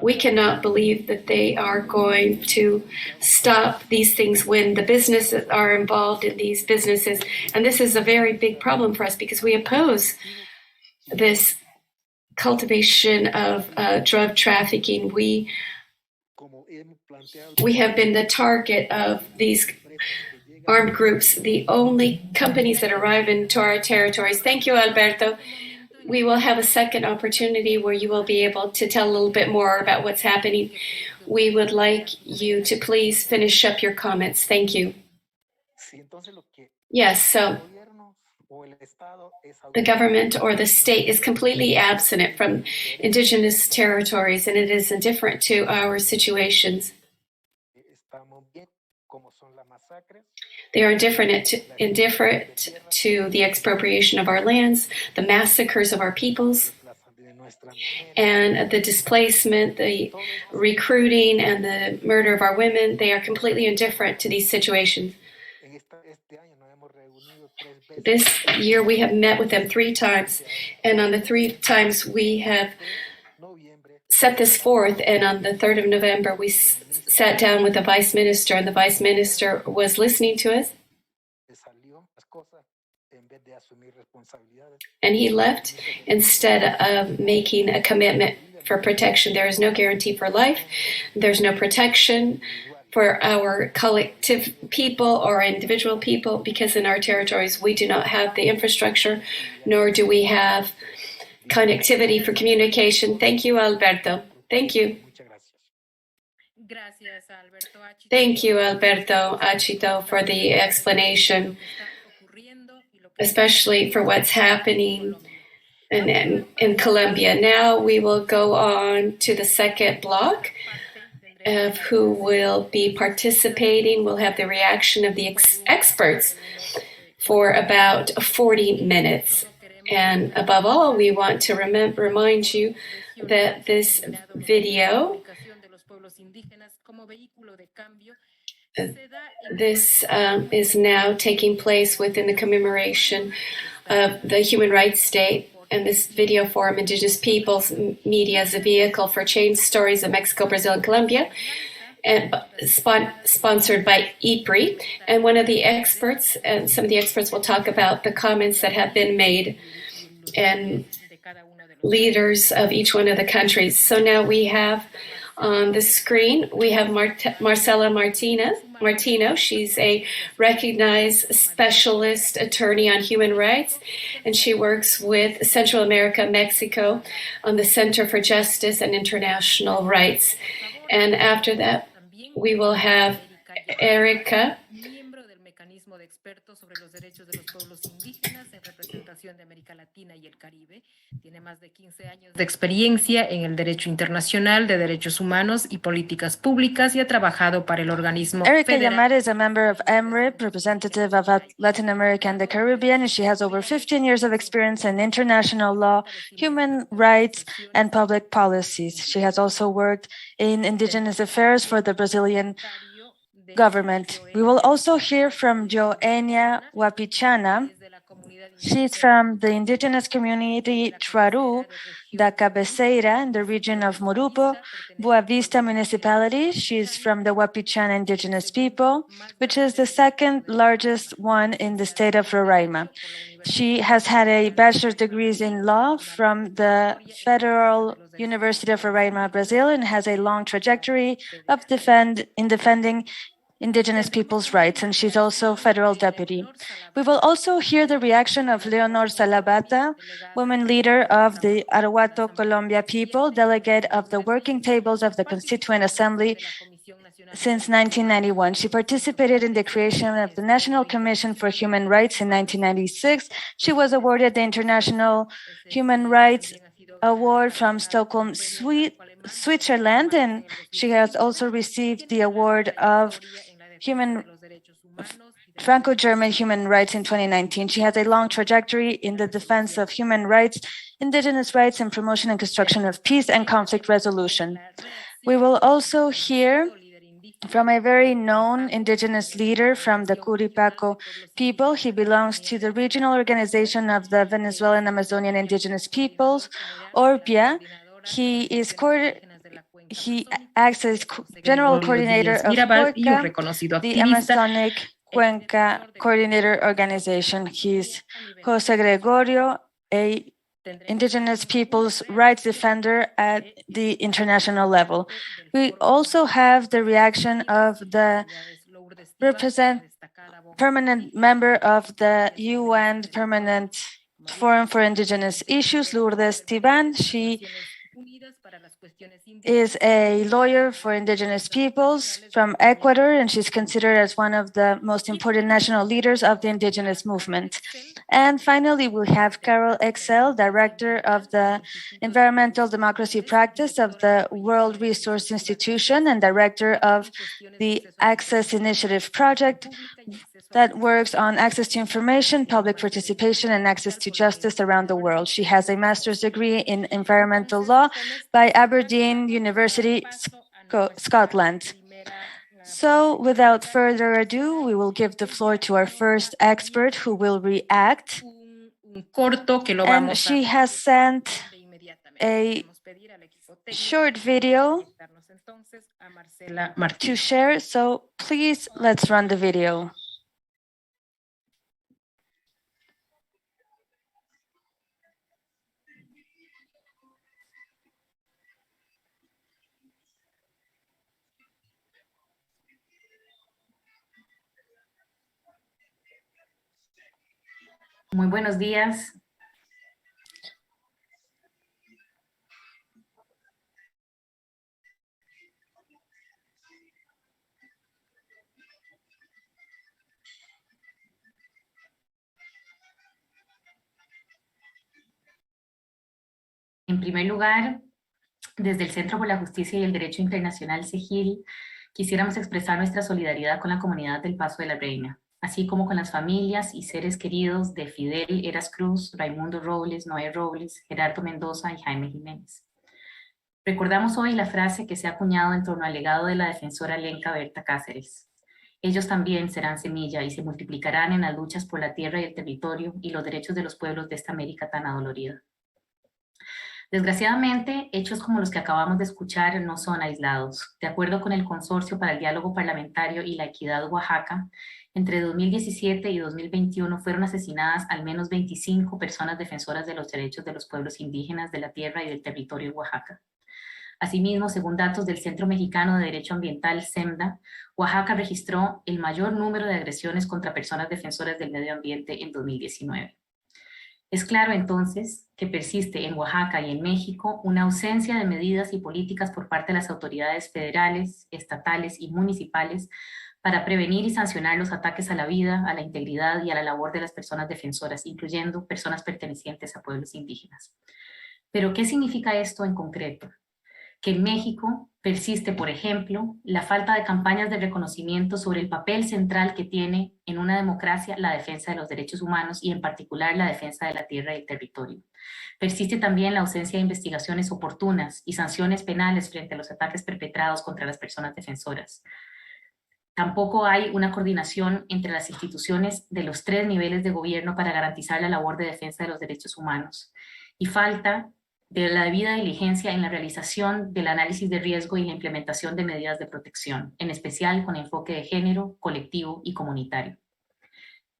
We cannot believe that they are going to stop these things when the businesses are involved in these businesses. And this is a very big problem for us because we oppose this cultivation of drug trafficking. We have been the target of these armed groups, the only companies that arrive into our territories. Thank you, Alberto. We will have a second opportunity where you will be able to tell a little bit more about what's happening. We would like you to please finish up your comments. Thank you. Yes, so the government or the state is completely absent from indigenous territories, and it is indifferent to our situations. They are indifferent to the expropriation of our lands, the massacres of our peoples, and the displacement, the recruiting, and the murder of our women. They are completely indifferent to these situations. This year we have met with them 3 times, and on the 3 times we have set this forth, and on the 3rd of November we sat down with the vice minister, and the vice minister was listening to us, and he left instead of making a commitment for protection. There is no guarantee for life. There's no protection for our collective people or individual people, because in our territories we do not have the infrastructure, nor do we have connectivity for communication. Thank you, Alberto. Thank you. Thank you, Alberto Achito, for the explanation, especially for what's happening in Colombia. Now we will go on to the second block of who will be participating. We'll have the reaction of the experts for about 40 minutes. And above all, we want to remind you that this video is now taking place within the commemoration of the Human Rights Day, and this video Forum-Indigenous Peoples Media is a vehicle for change stories of Mexico, Brazil, and Colombia, and sponsored by IPRI. And one of the experts, and some of the experts will talk about the comments that have been made and leaders of each one of the countries. So now we have on the screen, we have Marcelo Martino. She's a recognized specialist attorney on human rights, and she works with Central America, Mexico, on the Center for Justice and International Rights. And after that, we will have Erica, sobre los derechos de los pueblos indígenas en representación de América Latina y el Caribe. Tiene más de 15 años de experiencia en el derecho internacional de derechos humanos y políticas públicas y ha trabajado para el organismo Erica Yamada is a member of MRIP, representative of Latin America and the Caribbean, and she has over 15 years of experience in international law, human rights, and public policies. She has also worked in indigenous affairs for the Brazilian government. We will also hear from Joenia Wapichana. She's from the indigenous community Traru da Cabeceira in the region of Morupo, Boa Vista municipality. She's from the Wapichana indigenous people, which is the second largest one in the state of Roraima. She has had a bachelor's degree in law from the Federal University of Roraima, Brazil, and has a long trajectory of defending indigenous people's rights, and she's also federal deputy. We will also hear the reaction of Leonor Salabata, woman leader of the Arahuato Colombia people, delegate of the working tables of the Constituent Assembly since 1991. She participated in the creation of the National Commission for Human Rights in 1996. She was awarded the International Human Rights Award from Stockholm, Switzerland, and she has also received the award of Franco-German Human Rights in 2019. She has a long trajectory in the defense of human rights, indigenous rights, and promotion and construction of peace and conflict resolution. We will also hear from a very known indigenous leader from the Curipaco people. He belongs to the regional organization of the Venezuelan Amazonian Indigenous Peoples, ORPIA. He acts as general coordinator of COICA, the Amazonic Cuenca Coordinator Organization. He's Jose Gregorio, a indigenous people's rights defender at the international level. We also have the reaction of the permanent member of the UN Permanent Forum for Indigenous Issues, Lourdes Esteban. She is a lawyer for indigenous peoples from Ecuador, and she's considered as one of the most important national leaders of the indigenous movement. And finally, we have Carol Excel, director of the Environmental Democracy Practice of the World Resource Institution and director of the Access Initiative Project that works on access to information, public participation, and access to justice around the world. She has a master's degree in environmental law by Aberdeen University, Scotland. So without further ado, we will give the floor to our first expert who will react. And she has sent a short video to share, so please let's run the video. Muy buenos días. En primer lugar, desde el Centro por la Justicia y el Derecho Internacional, CEGIL, quisiéramos expresar nuestra solidaridad con la comunidad del Paso de la Reina, así como con las familias y seres queridos de Fidel Eras Cruz, Raimundo Robles, Noé Robles, Gerardo Mendoza y Jaime Jiménez. Recordamos hoy la frase que se ha acuñado en torno al legado de la defensora lenca Berta Cáceres. Ellos también serán semilla y se multiplicarán en las luchas por la tierra y el territorio y los derechos de los pueblos de esta América tan adolorida. Desgraciadamente, hechos como los que acabamos de escuchar no son aislados. De acuerdo con el Consorcio para el Diálogo Parlamentario y la Equidad Oaxaca, entre 2017 y 2021 fueron asesinadas al menos 25 personas defensoras de los derechos de los pueblos indígenas de la tierra y del territorio de Oaxaca. Asimismo, según datos del Centro Mexicano de Derecho Ambiental, CEMDA, Oaxaca registró el mayor número de agresiones contra personas defensoras del medio ambiente en 2019. Es claro entonces que persiste en Oaxaca y en México una ausencia de medidas y políticas por parte de las autoridades federales, estatales y municipales para prevenir y sancionar los ataques a la vida, a la integridad y a la labor de las personas defensoras, incluyendo personas pertenecientes a pueblos indígenas. Pero, ¿qué significa esto en concreto? Que en México persiste, por ejemplo, la falta de campañas de reconocimiento sobre el papel central que tiene en una democracia la defensa de los derechos humanos y en particular la defensa de la tierra y el territorio. Persiste también la ausencia de investigaciones oportunas y sanciones penales frente a los ataques perpetrados contra las personas defensoras. Tampoco hay una coordinación entre las instituciones de los 3 niveles de gobierno para garantizar la labor de defensa de los derechos humanos. Y falta de la debida diligencia en la realización del análisis de riesgo y la implementación de medidas de protección, en especial con enfoque de género, colectivo y comunitario.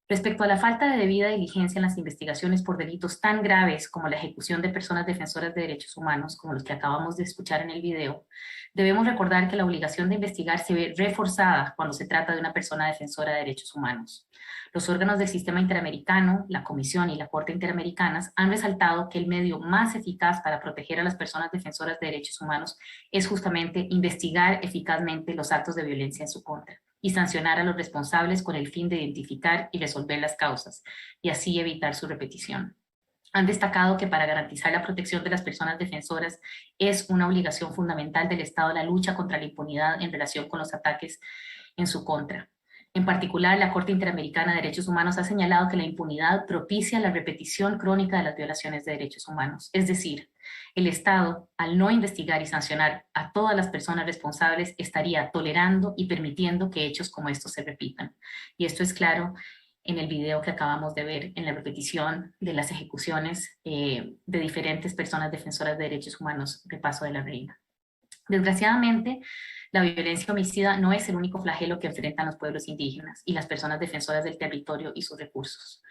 Respecto a la falta de debida diligencia en las investigaciones por delitos tan graves como la ejecución de personas defensoras de derechos humanos, como los que acabamos de escuchar en el video, debemos recordar que la obligación de investigar se ve reforzada cuando se trata de una persona defensora de derechos humanos. Los órganos del sistema interamericano, la Comisión y la Corte Interamericanas han resaltado que el medio más eficaz para proteger a las personas defensoras de derechos humanos es justamente investigar eficazmente los actos de violencia en su contra y sancionar a los responsables con el fin de identificar y resolver las causas, y así evitar su repetición. Han destacado que para garantizar la protección de las personas defensoras es una obligación fundamental del Estado la lucha contra la impunidad en relación con los ataques en su contra. En particular, la Corte Interamericana de Derechos Humanos ha señalado que la impunidad propicia la repetición crónica de las violaciones de derechos humanos. Es decir, el Estado, al no investigar y sancionar a todas las personas responsables, estaría tolerando y permitiendo que hechos como estos se repitan. Y esto es claro en el video que acabamos de ver, en la repetición de las ejecuciones de diferentes personas defensoras de derechos humanos de Paso de la Reina. Desgraciadamente, la violencia homicida no es el único flagelo que enfrentan los pueblos indígenas y las personas defensoras del territorio y sus recursos.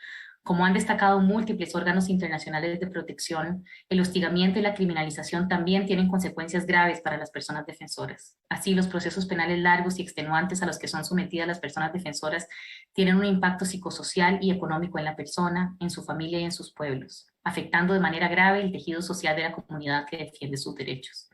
Como han destacado múltiples órganos internacionales de protección, el hostigamiento y la criminalización también tienen consecuencias graves para las personas defensoras. Así, los procesos penales largos y extenuantes a los que son sometidas las personas defensoras tienen un impacto psicosocial y económico en la persona, en su familia y en sus pueblos, afectando de manera grave el tejido social de la comunidad que defiende sus derechos.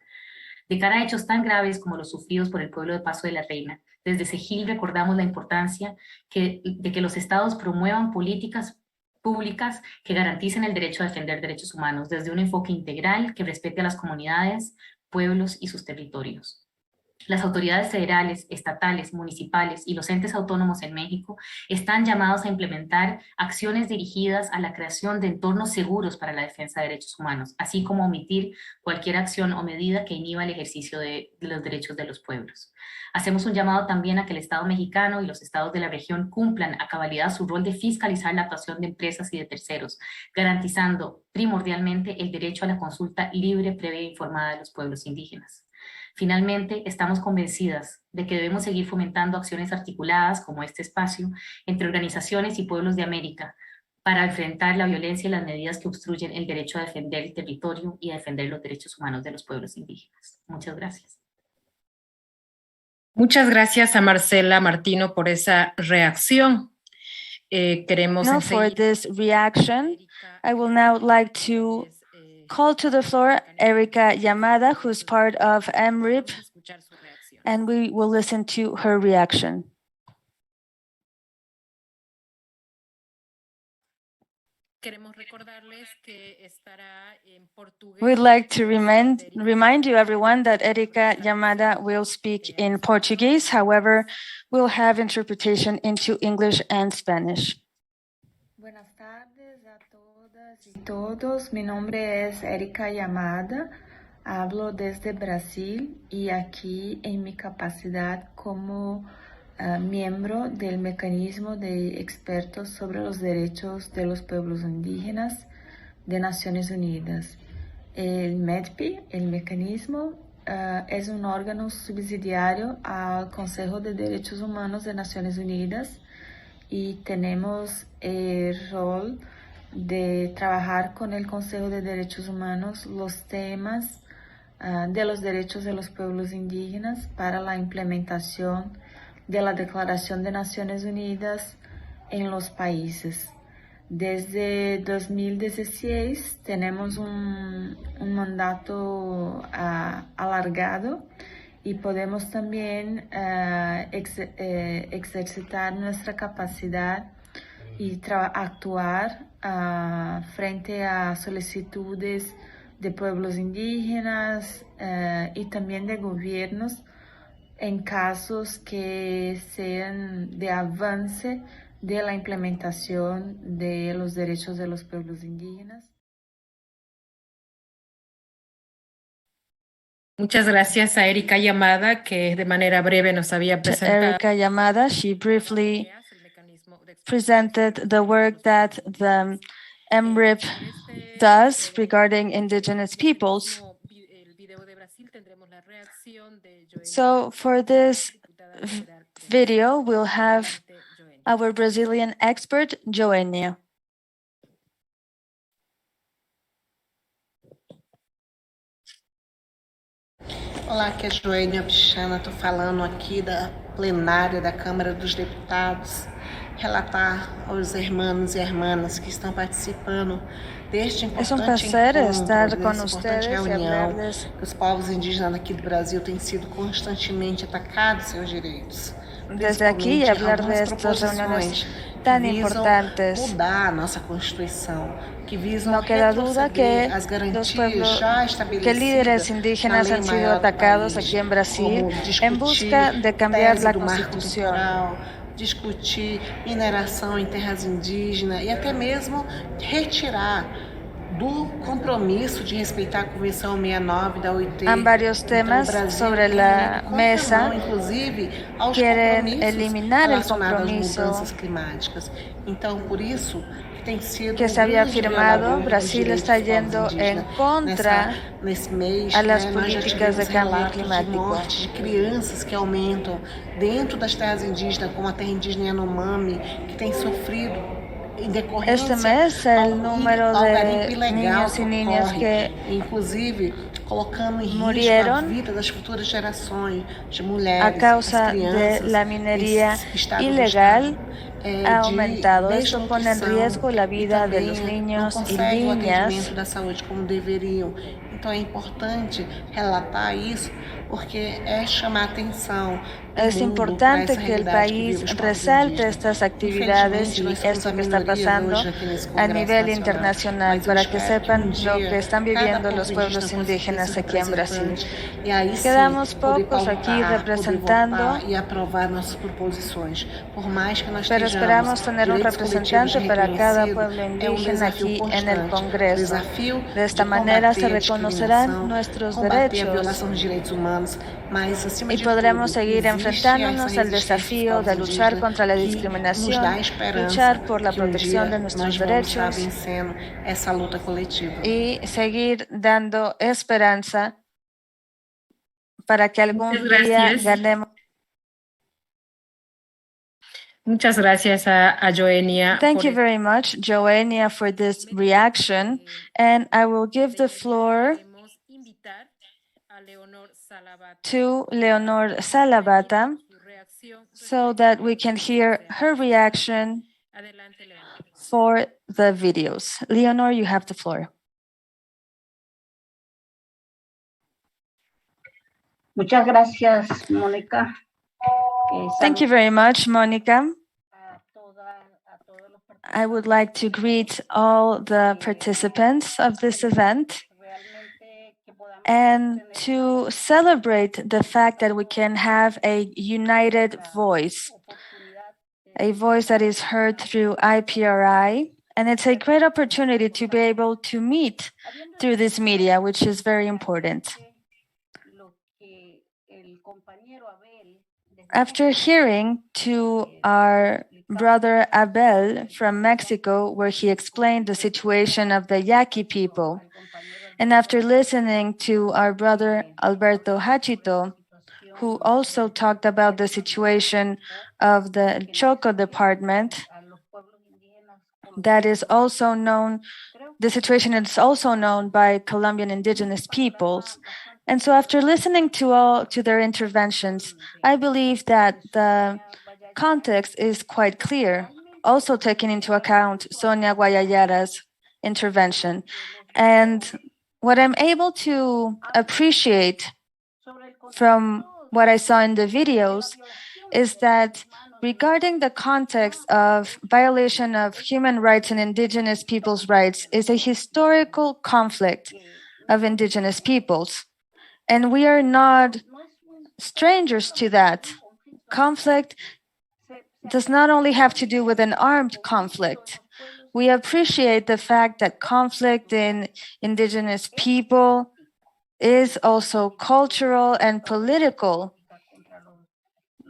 De cara a hechos tan graves como los sufridos por el pueblo de Paso de la Reina, desde CEGIL recordamos la importancia de que los estados promuevan políticas públicas que garanticen el derecho a defender derechos humanos desde un enfoque integral que respete a las comunidades, pueblos y sus territorios. Las autoridades federales, estatales, municipales y los entes autónomos en México están llamados a implementar acciones dirigidas a la creación de entornos seguros para la defensa de derechos humanos, así como omitir cualquier acción o medida que inhiba el ejercicio de los derechos de los pueblos. Hacemos un llamado también a que el Estado mexicano y los estados de la región cumplan a cabalidad su rol de fiscalizar la actuación de empresas y de terceros, garantizando primordialmente el derecho a la consulta libre, previa e informada de los pueblos indígenas. Finalmente, estamos convencidas de que debemos seguir fomentando acciones articuladas como este espacio entre organizaciones y pueblos de América para enfrentar la violencia y las medidas que obstruyen el derecho a defender el territorio y a defender los derechos humanos de los pueblos indígenas. Muchas gracias. Muchas gracias a Marcela Martino por esa reacción. Queremos Now for this reaction, I will now like to call to the floor Erika Yamada, who's part of MRIP, and we will listen to her reaction. We'd like to remind you, everyone, that Erika Yamada will speak in Portuguese. However, we'll have interpretation into English and Spanish. Buenas tardes a todas y todos. Mi nombre es Erika Yamada. Hablo desde Brasil y aquí en mi capacidad como miembro del mecanismo de expertos sobre los derechos de los pueblos indígenas de Naciones Unidas. El MEDPI, el mecanismo, es un órgano subsidiario al Consejo de Derechos Humanos de Naciones Unidas y tenemos el rol de trabajar con el Consejo de Derechos Humanos los temas de los derechos de los pueblos indígenas para la implementación de la Declaración de Naciones Unidas en los países. Desde 2016 tenemos un mandato alargado y podemos también ejercitar nuestra capacidad y actuar frente a solicitudes de pueblos indígenas y también de gobiernos en casos que sean de avance de la implementación de los derechos de los pueblos indígenas. Muchas gracias a Erika Yamada, que de manera breve nos había presentado. Erika Yamada, she briefly presented the work that the MRIP does regarding indigenous peoples. So for this video, we'll have our Brazilian expert, Joênia. Olá, aqui é Joênia Pichana, estou falando aqui da plenária da Câmara dos Deputados, relatar aos irmãos e irmãs que estão participando deste importante encontro, dessa importante reunião, que os povos indígenas aqui do Brasil têm sido constantemente atacados seus direitos. Desde aquí hablar de estas reuniones tan importantes. No queda duda que los pueblos, que líderes indígenas han sido atacados aquí en Brasil en busca de cambiar la Constitución. Discutir mineração em terras indígenas e até mesmo retirar do compromisso de respeitar a Convenção 69 da OIT. Hay varios temas sobre la mesa. Quieren eliminar el compromiso Então, por isso, tem sido que se había firmado. Brasil está yendo en contra a las políticas de cambio climático. De crianças que aumentam dentro das terras indígenas, como a terra indígena Yanomami, que tem sofrido. Este mes el número de niños y niñas que inclusive colocando em murieron risco a vida das futuras gerações de mulheres, a causa de la minería ilegal ha aumentado. Esto pone en riesgo la vida de los niños y niñas. Da saúde como deveriam. Então é importante relatar isso porque é chamar atenção. Es importante que el país resalte estas actividades y esto que está pasando a nivel internacional para que sepan lo que están viviendo los pueblos indígenas aquí en Brasil. Quedamos pocos aquí representando, pero esperamos tener un representante para cada pueblo indígena aquí en el Congreso. De esta manera se reconocerán nuestros derechos y podremos seguir enfrentándonos al desafío de luchar contra la discriminación, luchar por la protección de nuestros derechos y seguir dando esperanza para que algún día ganemos. Muchas gracias a Joênia. Thank you very much, Joênia, for this reaction, and I will give the floor to Leonor Salabata so that we can hear her reaction for the videos. Leonor, you have the floor. Muchas gracias, Mónica. Thank you very much, Monica. I would like to greet all the participants of this event and to celebrate the fact that we can have a united voice, a voice that is heard through IPRI, and it's a great opportunity to be able to meet through this media, which is very important. After hearing to our brother Abel from Mexico, where he explained the situation of the Yaqui people, and after listening to our brother Alberto Hachito, who also talked about the situation of the Choco department, that is also known, the situation is also known by Colombian indigenous peoples. And so after listening to their interventions, I believe that the context is quite clear, also taking into account Sonia Guayayara's intervention. And what I'm able to appreciate from what I saw in the videos is that regarding the context of violation of human rights and indigenous people's rights is a historical conflict of indigenous peoples. And we are not strangers to that. Conflict does not only have to do with an armed conflict. We appreciate the fact that conflict in indigenous people is also cultural and political.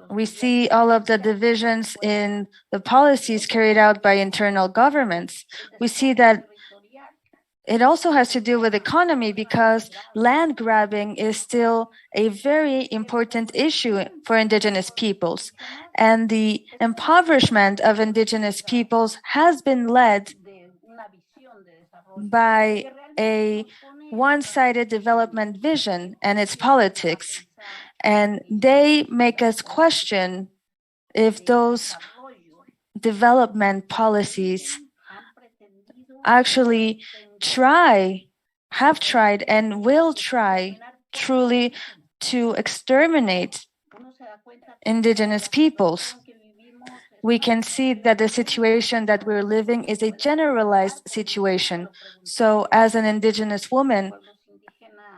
We see all of the divisions in the policies carried out by internal governments. We see that it also has to do with economy, because land grabbing is still a very important issue for indigenous peoples. And the impoverishment of indigenous peoples has been led by a one-sided development vision and its politics. And they make us question if those development policies actually have tried and will try truly to exterminate indigenous peoples. We can see that the situation that we're living is a generalized situation. So as an indigenous woman,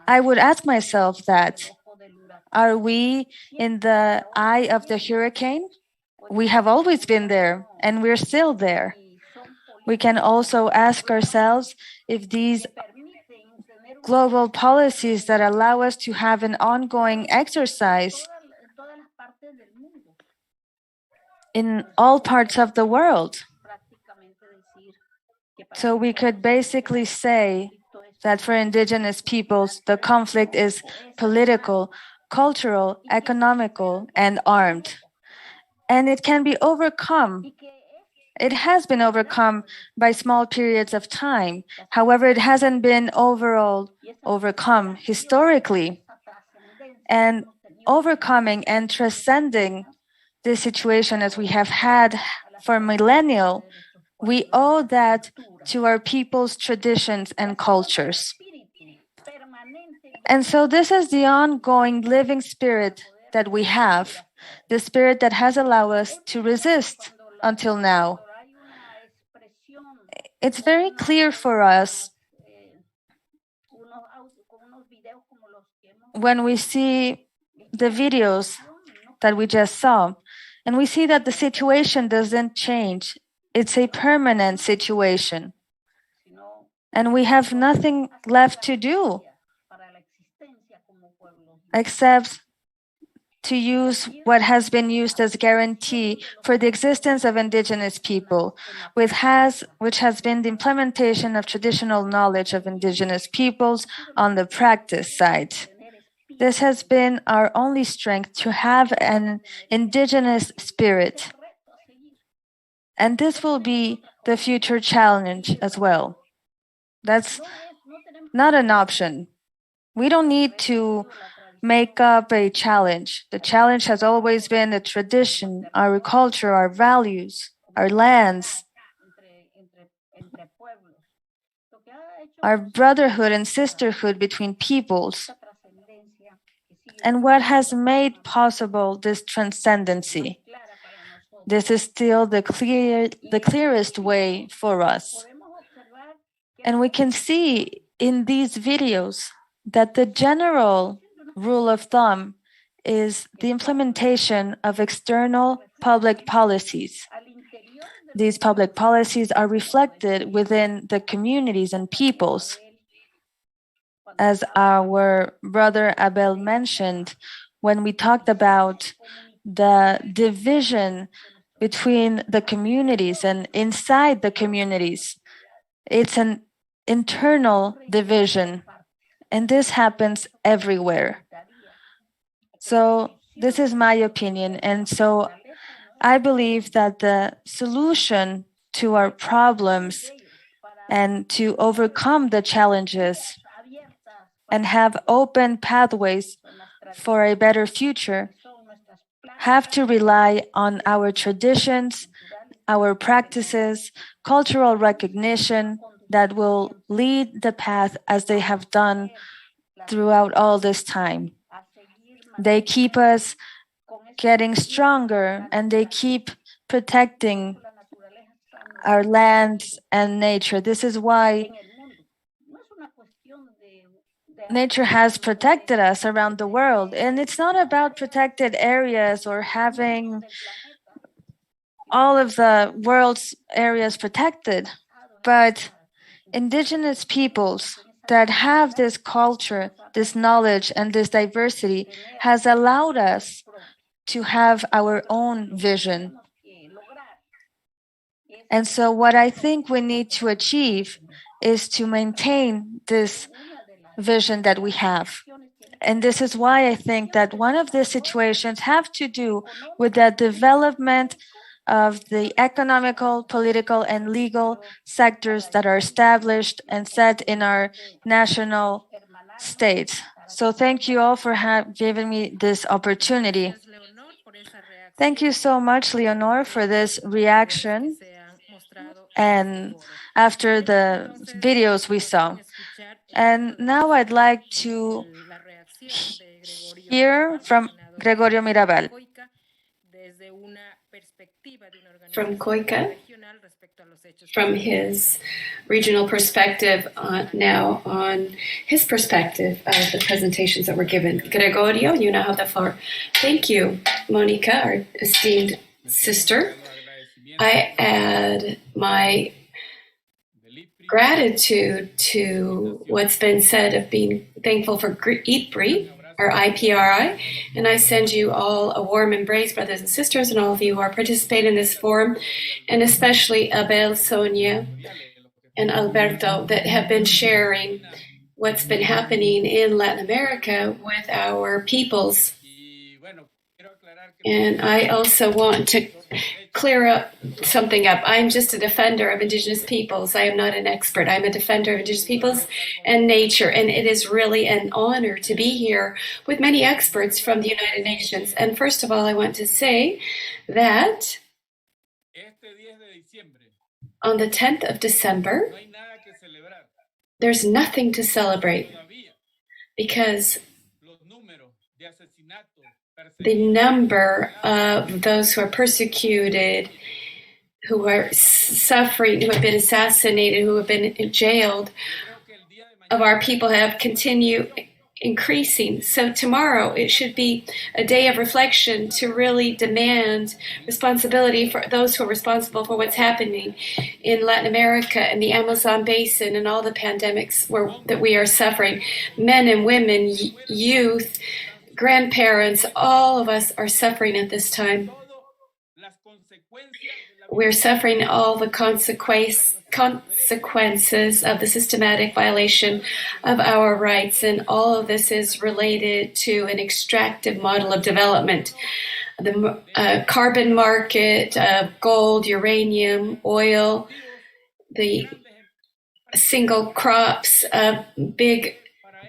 I would ask myself that, are we in the eye of the hurricane? We have always been there, and we're still there. We can also ask ourselves if these global policies that allow us to have an ongoing exercise in all parts of the world. So we could basically say that for indigenous peoples, the conflict is political, cultural, economical, and armed. And it can be overcome. It has been overcome by small periods of time. However, it hasn't been overall overcome historically. And overcoming and transcending this situation as we have had for millennia, we owe that to our people's traditions and cultures. And so this is the ongoing living spirit that we have, the spirit that has allowed us to resist until now. It's very clear for us when we see the videos that we just saw, and we see that the situation doesn't change. It's a permanent situation. And we have nothing left to do except to use what has been used as guarantee for the existence of indigenous people, which has been the implementation of traditional knowledge of indigenous peoples on the practice side. This has been our only strength, to have an indigenous spirit. And this will be the future challenge as well. That's not an option. We don't need to make up a challenge. The challenge has always been the tradition, our culture, our values, our lands, our brotherhood and sisterhood between peoples. And what has made possible this transcendency? This is still the clearest way for us. And we can see in these videos that the general rule of thumb is the implementation of external public policies. These public policies are reflected within the communities and peoples. As our brother Abel mentioned, when we talked about the division between the communities and inside the communities, it's an internal division, and this happens everywhere. So this is my opinion, and so I believe that the solution to our problems and to overcome the challenges and have open pathways for a better future have to rely on our traditions, our practices, cultural recognition that will lead the path as they have done throughout all this time. They keep us getting stronger, and they keep protecting our lands and nature. This is why nature has protected us around the world. And it's not about protected areas or having all of the world's areas protected, but indigenous peoples that have this culture, this knowledge, and this diversity has allowed us to have our own vision. And so what I think we need to achieve is to maintain this vision that we have. And this is why I think that one of the situations have to do with the development of the economical, political, and legal sectors that are established and set in our national states. So thank you all for giving me this opportunity. Thank you so much, Leonor, for this reaction and after the videos we saw. And now I'd like to hear from Gregorio Mirabal. From Coica, from his regional perspective, now on his perspective of the presentations that were given. Gregorio, you now have the floor. Thank you, Monica, our esteemed sister. I add my gratitude to what's been said of being thankful for EATBRI, our IPRI, and I send you all a warm embrace, brothers and sisters, and all of you who are participating in this forum, and especially Abel, Sonia, and Alberto that have been sharing what's been happening in Latin America with our peoples. And I also want to clear something up. I'm just a defender of Indigenous peoples. I am not an expert. I'm a defender of Indigenous peoples and nature. And it is really an honor to be here with many experts from the United Nations. And first of all, I want to say that on the 10th of December, there's nothing to celebrate because the number of those who are persecuted, who are suffering, who have been assassinated, who have been jailed, of our people have continued increasing. So tomorrow it should be a day of reflection to really demand responsibility for those who are responsible for what's happening in Latin America and the Amazon basin and all the pandemics that we are suffering. Men and women, youth, grandparents, all of us are suffering at this time. We're suffering all the consequences of the systematic violation of our rights, and all of this is related to an extractive model of development. The carbon market, gold, uranium, oil, the single crops, big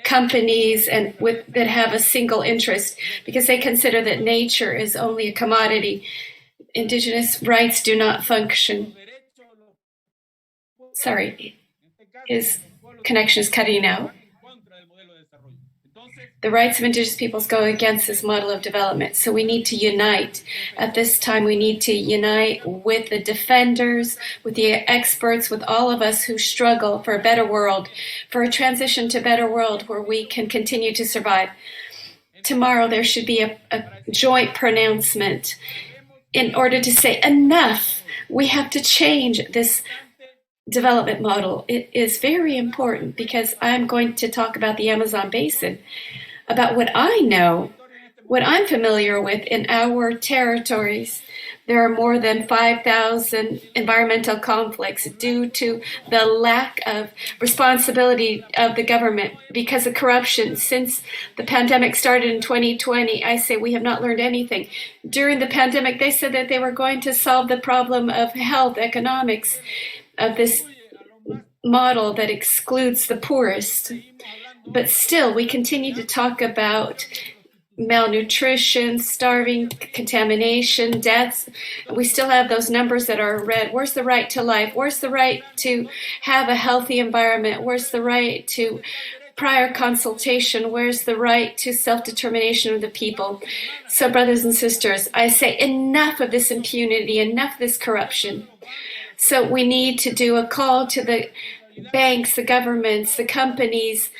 companies and that have a single interest because they consider that nature is only a commodity. Indigenous rights do not function. Sorry, his connection is cutting out. The rights of Indigenous peoples go against this model of development. So we need to unite. At this time, we need to unite with the defenders, with the experts, with all of us who struggle for a better world, for a transition to a better world where we can continue to survive. Tomorrow, there should be a joint pronouncement in order to say, enough, we have to change this development model. It is very important because I'm going to talk about the Amazon basin, about what I know, what I'm familiar with in our territories. There are more than 5,000 environmental conflicts due to the lack of responsibility of the government because of corruption. Since the pandemic started in 2020, I say we have not learned anything. During the pandemic, they said that they were going to solve the problem of health, economics, of this model that excludes the poorest. But still, we continue to talk about malnutrition, starving, contamination, deaths. We still have those numbers that are red. Where's the right to life? Where's the right to have a healthy environment? Where's the right to prior consultation? Where's the right to self-determination of the people? So, brothers and sisters, I say enough of this impunity, enough of this corruption. So we need to do a call to the banks, the governments, the companies,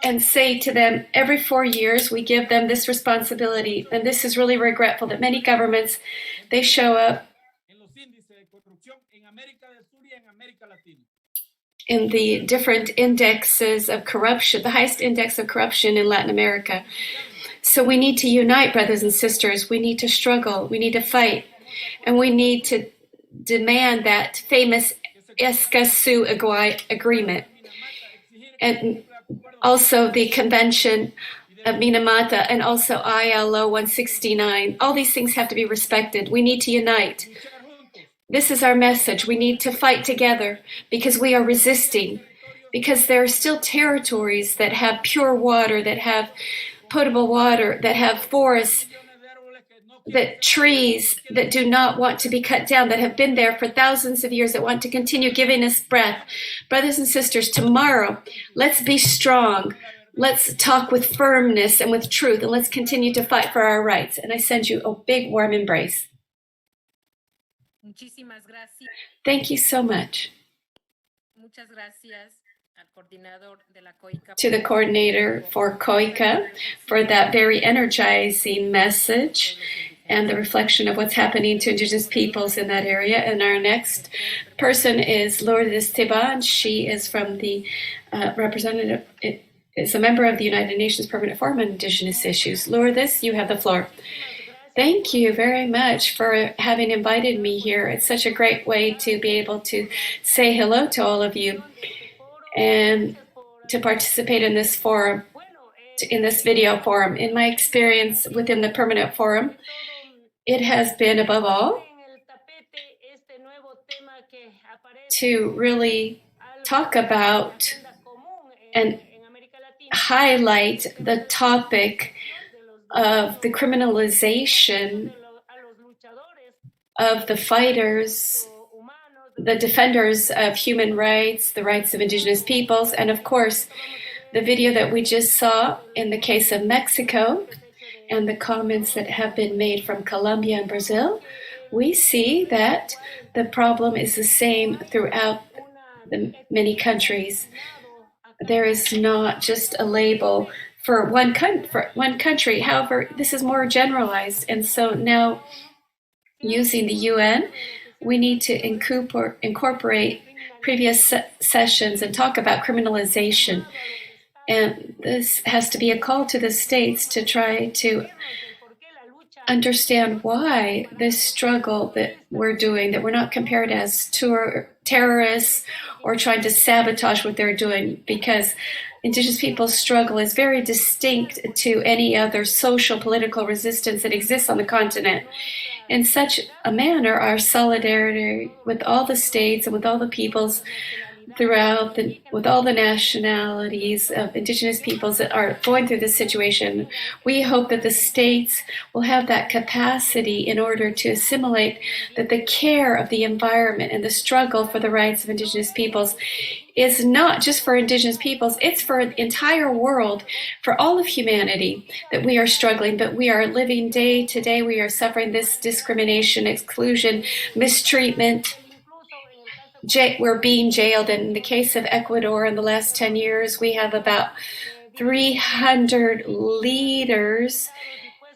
and say to them, every 4 years, we give them this responsibility. And this is really regretful that many governments, they show up in the different indexes of corruption, the highest index of corruption in Latin America. So we need to unite, brothers and sisters. We need to struggle. We need to fight. And we need to demand that famous Escazú Agreement, and also the Convention of Minamata, and also ILO 169. All these things have to be respected. We need to unite. This is our message. We need to fight together because we are resisting, because there are still territories that have pure water, that have potable water, that have forests, that trees that do not want to be cut down, that have been there for thousands of years, that want to continue giving us breath. Brothers and sisters, tomorrow, let's be strong. Let's talk with firmness and with truth, and let's continue to fight for our rights. And I send you a big warm embrace. Thank you so much. To the coordinator for COICA for that very energizing message and the reflection of what's happening to indigenous peoples in that area. And our next person is Lourdes Esteban. She is from the representative, is a member of the United Nations Permanent Forum on Indigenous Issues. Lourdes, you have the floor. Thank you very much for having invited me here. It's such a great way to be able to say hello to all of you and to participate in this forum, in this video forum. In my experience within the Permanent Forum, it has been, above all, to really talk about and highlight the topic of the criminalization of the fighters, the defenders of human rights, the rights of indigenous peoples, and of course, the video that we just saw in the case of Mexico and the comments that have been made from Colombia and Brazil. We see that the problem is the same throughout the many countries. There is not just a label for one country. However, this is more generalized. And so now, using the UN, we need to incorporate previous sessions and talk about criminalization. And this has to be a call to the states to try to understand why this struggle that we're doing, that we're not compared as terrorists or trying to sabotage what they're doing, because indigenous people's struggle is very distinct to any other social political resistance that exists on the continent. In such a manner, our solidarity with all the states and with all the peoples throughout, with all the nationalities of indigenous peoples that are going through this situation, we hope that the states will have that capacity in order to assimilate that the care of the environment and the struggle for the rights of indigenous peoples is not just for indigenous peoples, it's for the entire world, for all of humanity, that we are struggling, but we are living day to day. We are suffering this discrimination, exclusion, mistreatment. We're being jailed. And in the case of Ecuador, in the last 10 years, we have about 300 leaders.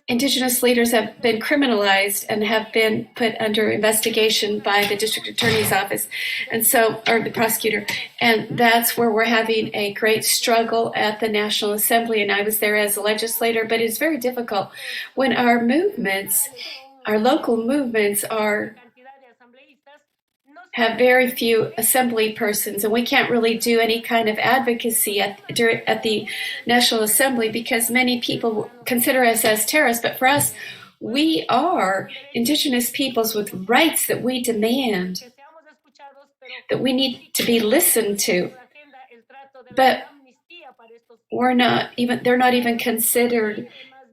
Indigenous leaders have been criminalized and have been put under investigation by the district attorney's office, and so, or the prosecutor. And that's where we're having a great struggle at the National Assembly. And I was there as a legislator, but it's very difficult when our movements, our local movements have very few assembly persons, and we can't really do any kind of advocacy at the National Assembly because many people consider us as terrorists. But for us, we are indigenous peoples with rights that we demand, that we need to be listened to. But they're not even considered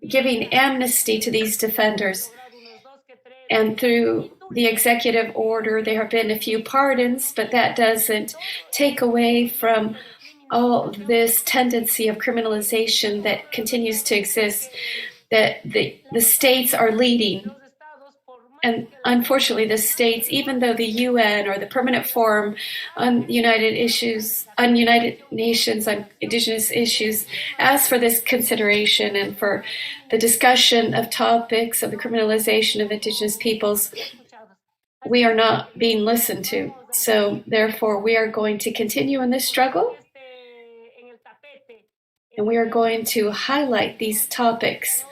giving amnesty to these defenders. And through the executive order, there have been a few pardons, but that doesn't take away from all this tendency of criminalization that continues to exist, that the states are leading. And unfortunately, the states, even though the UN or the Permanent Forum on United Nations on Indigenous Issues asked for this consideration and for the discussion of topics of the criminalization of indigenous peoples, we are not being listened to. So therefore, we are going to continue in this struggle, and we are going to highlight these topics.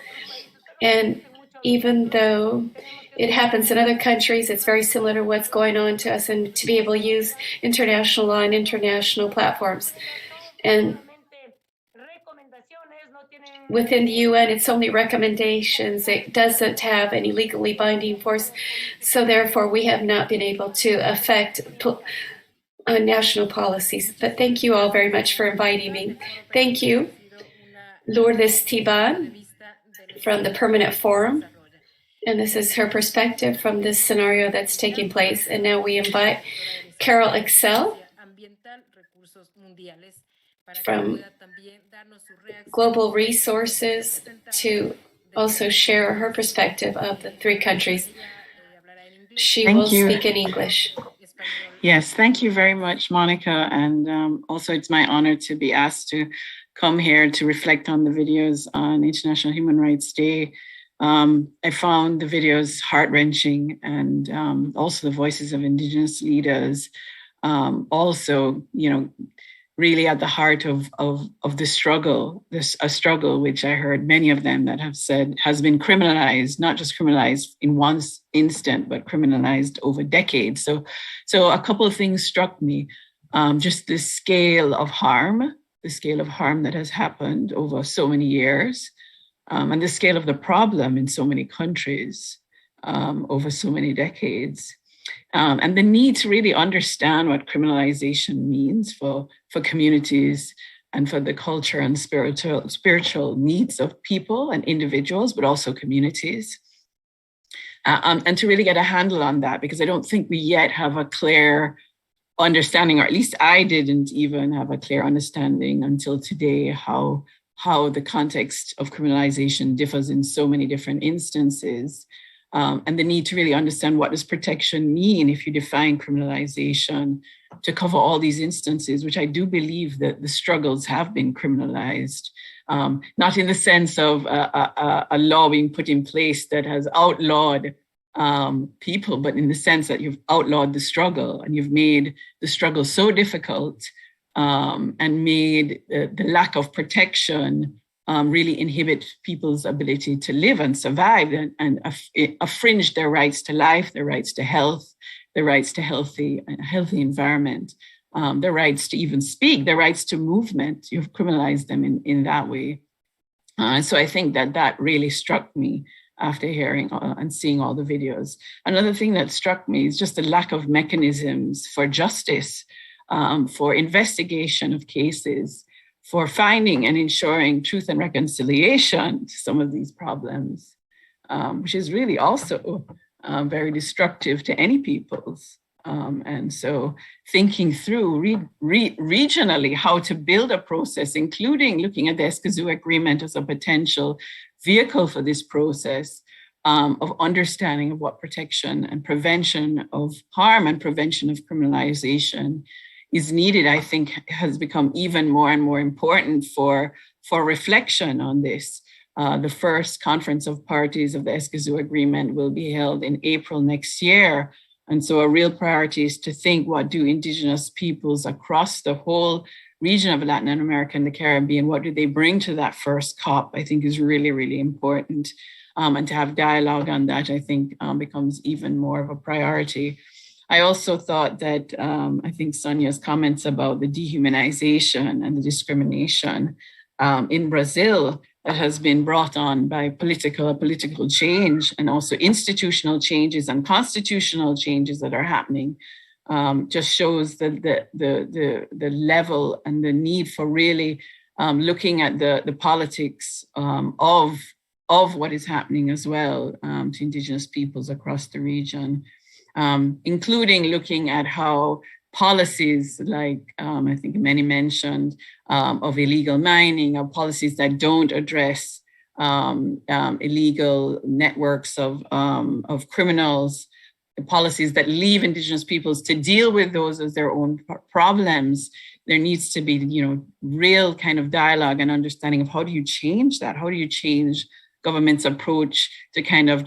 And even though it happens in other countries. It's very similar to what's going on to us, and to be able to use international law and international platforms. And within the UN, it's only recommendations. It doesn't have any legally binding force. So therefore, we have not been able to affect national policies. But thank you all very much for inviting me. Thank you, Lourdes Esteban from the Permanent Forum. And this is her perspective from this scenario that's taking place. And now we invite Carol Excel from Global Resources to also share her perspective of the three countries. She will speak in English. Yes, thank you very much, Monica. And also it's my honor to be asked to come here to reflect on the videos on International Human Rights Day. I found the videos heart-wrenching, and also the voices of Indigenous leaders, also, really at the heart of the struggle, a struggle which I heard many of them that have said has been criminalized, not just criminalized in one instant, but criminalized over decades. So a couple of things struck me, just the scale of harm that has happened over so many years, and the scale of the problem in so many countries over so many decades. And the need to really understand what criminalization means for communities and for the culture and spiritual needs of people and individuals, but also communities. And to really get a handle on that, because I don't think we yet have a clear understanding, or at least I didn't even have a clear understanding until today, how the context of criminalization differs in so many different instances. And the need to really understand what does protection mean if you define criminalization to cover all these instances, which I do believe that the struggles have been criminalized, not in the sense of a law being put in place that has outlawed people, but in the sense that you've outlawed the struggle and you've made the struggle so difficult and made the lack of protection really inhibit people's ability to live and survive, and infringe their rights to life, their rights to health, their rights to healthy environment, their rights to even speak, their rights to movement. You've criminalized them in that way. So I think that really struck me after hearing and seeing all the videos. Another thing that struck me is just the lack of mechanisms for justice, for investigation of cases, for finding and ensuring truth and reconciliation to some of these problems, which is really also very destructive to any peoples. And so thinking through regionally how to build a process, including looking at the Escazú Agreement as a potential vehicle for this process of understanding of what protection and prevention of harm and prevention of criminalization is needed, I think has become even more and more important for reflection on this. The first conference of parties of the Escazú Agreement will be held in April next year. And so a real priority is to think, what do Indigenous peoples across the whole region of Latin America and the Caribbean, what do they bring to that first COP, I think is really, really important. And to have dialogue on that, I think becomes even more of a priority. I also thought that I think Sonia's comments about the dehumanization and the discrimination in Brazil that has been brought on by political change, and also institutional changes and constitutional changes that are happening, just shows the level and the need for really looking at the politics of what is happening as well to Indigenous peoples across the region. Including looking at how policies like I think many mentioned of illegal mining, or policies that don't address illegal networks of criminals, policies that leave Indigenous peoples to deal with those as their own problems. There needs to be, real kind of dialogue and understanding of how do you change that? How do you change government's approach to kind of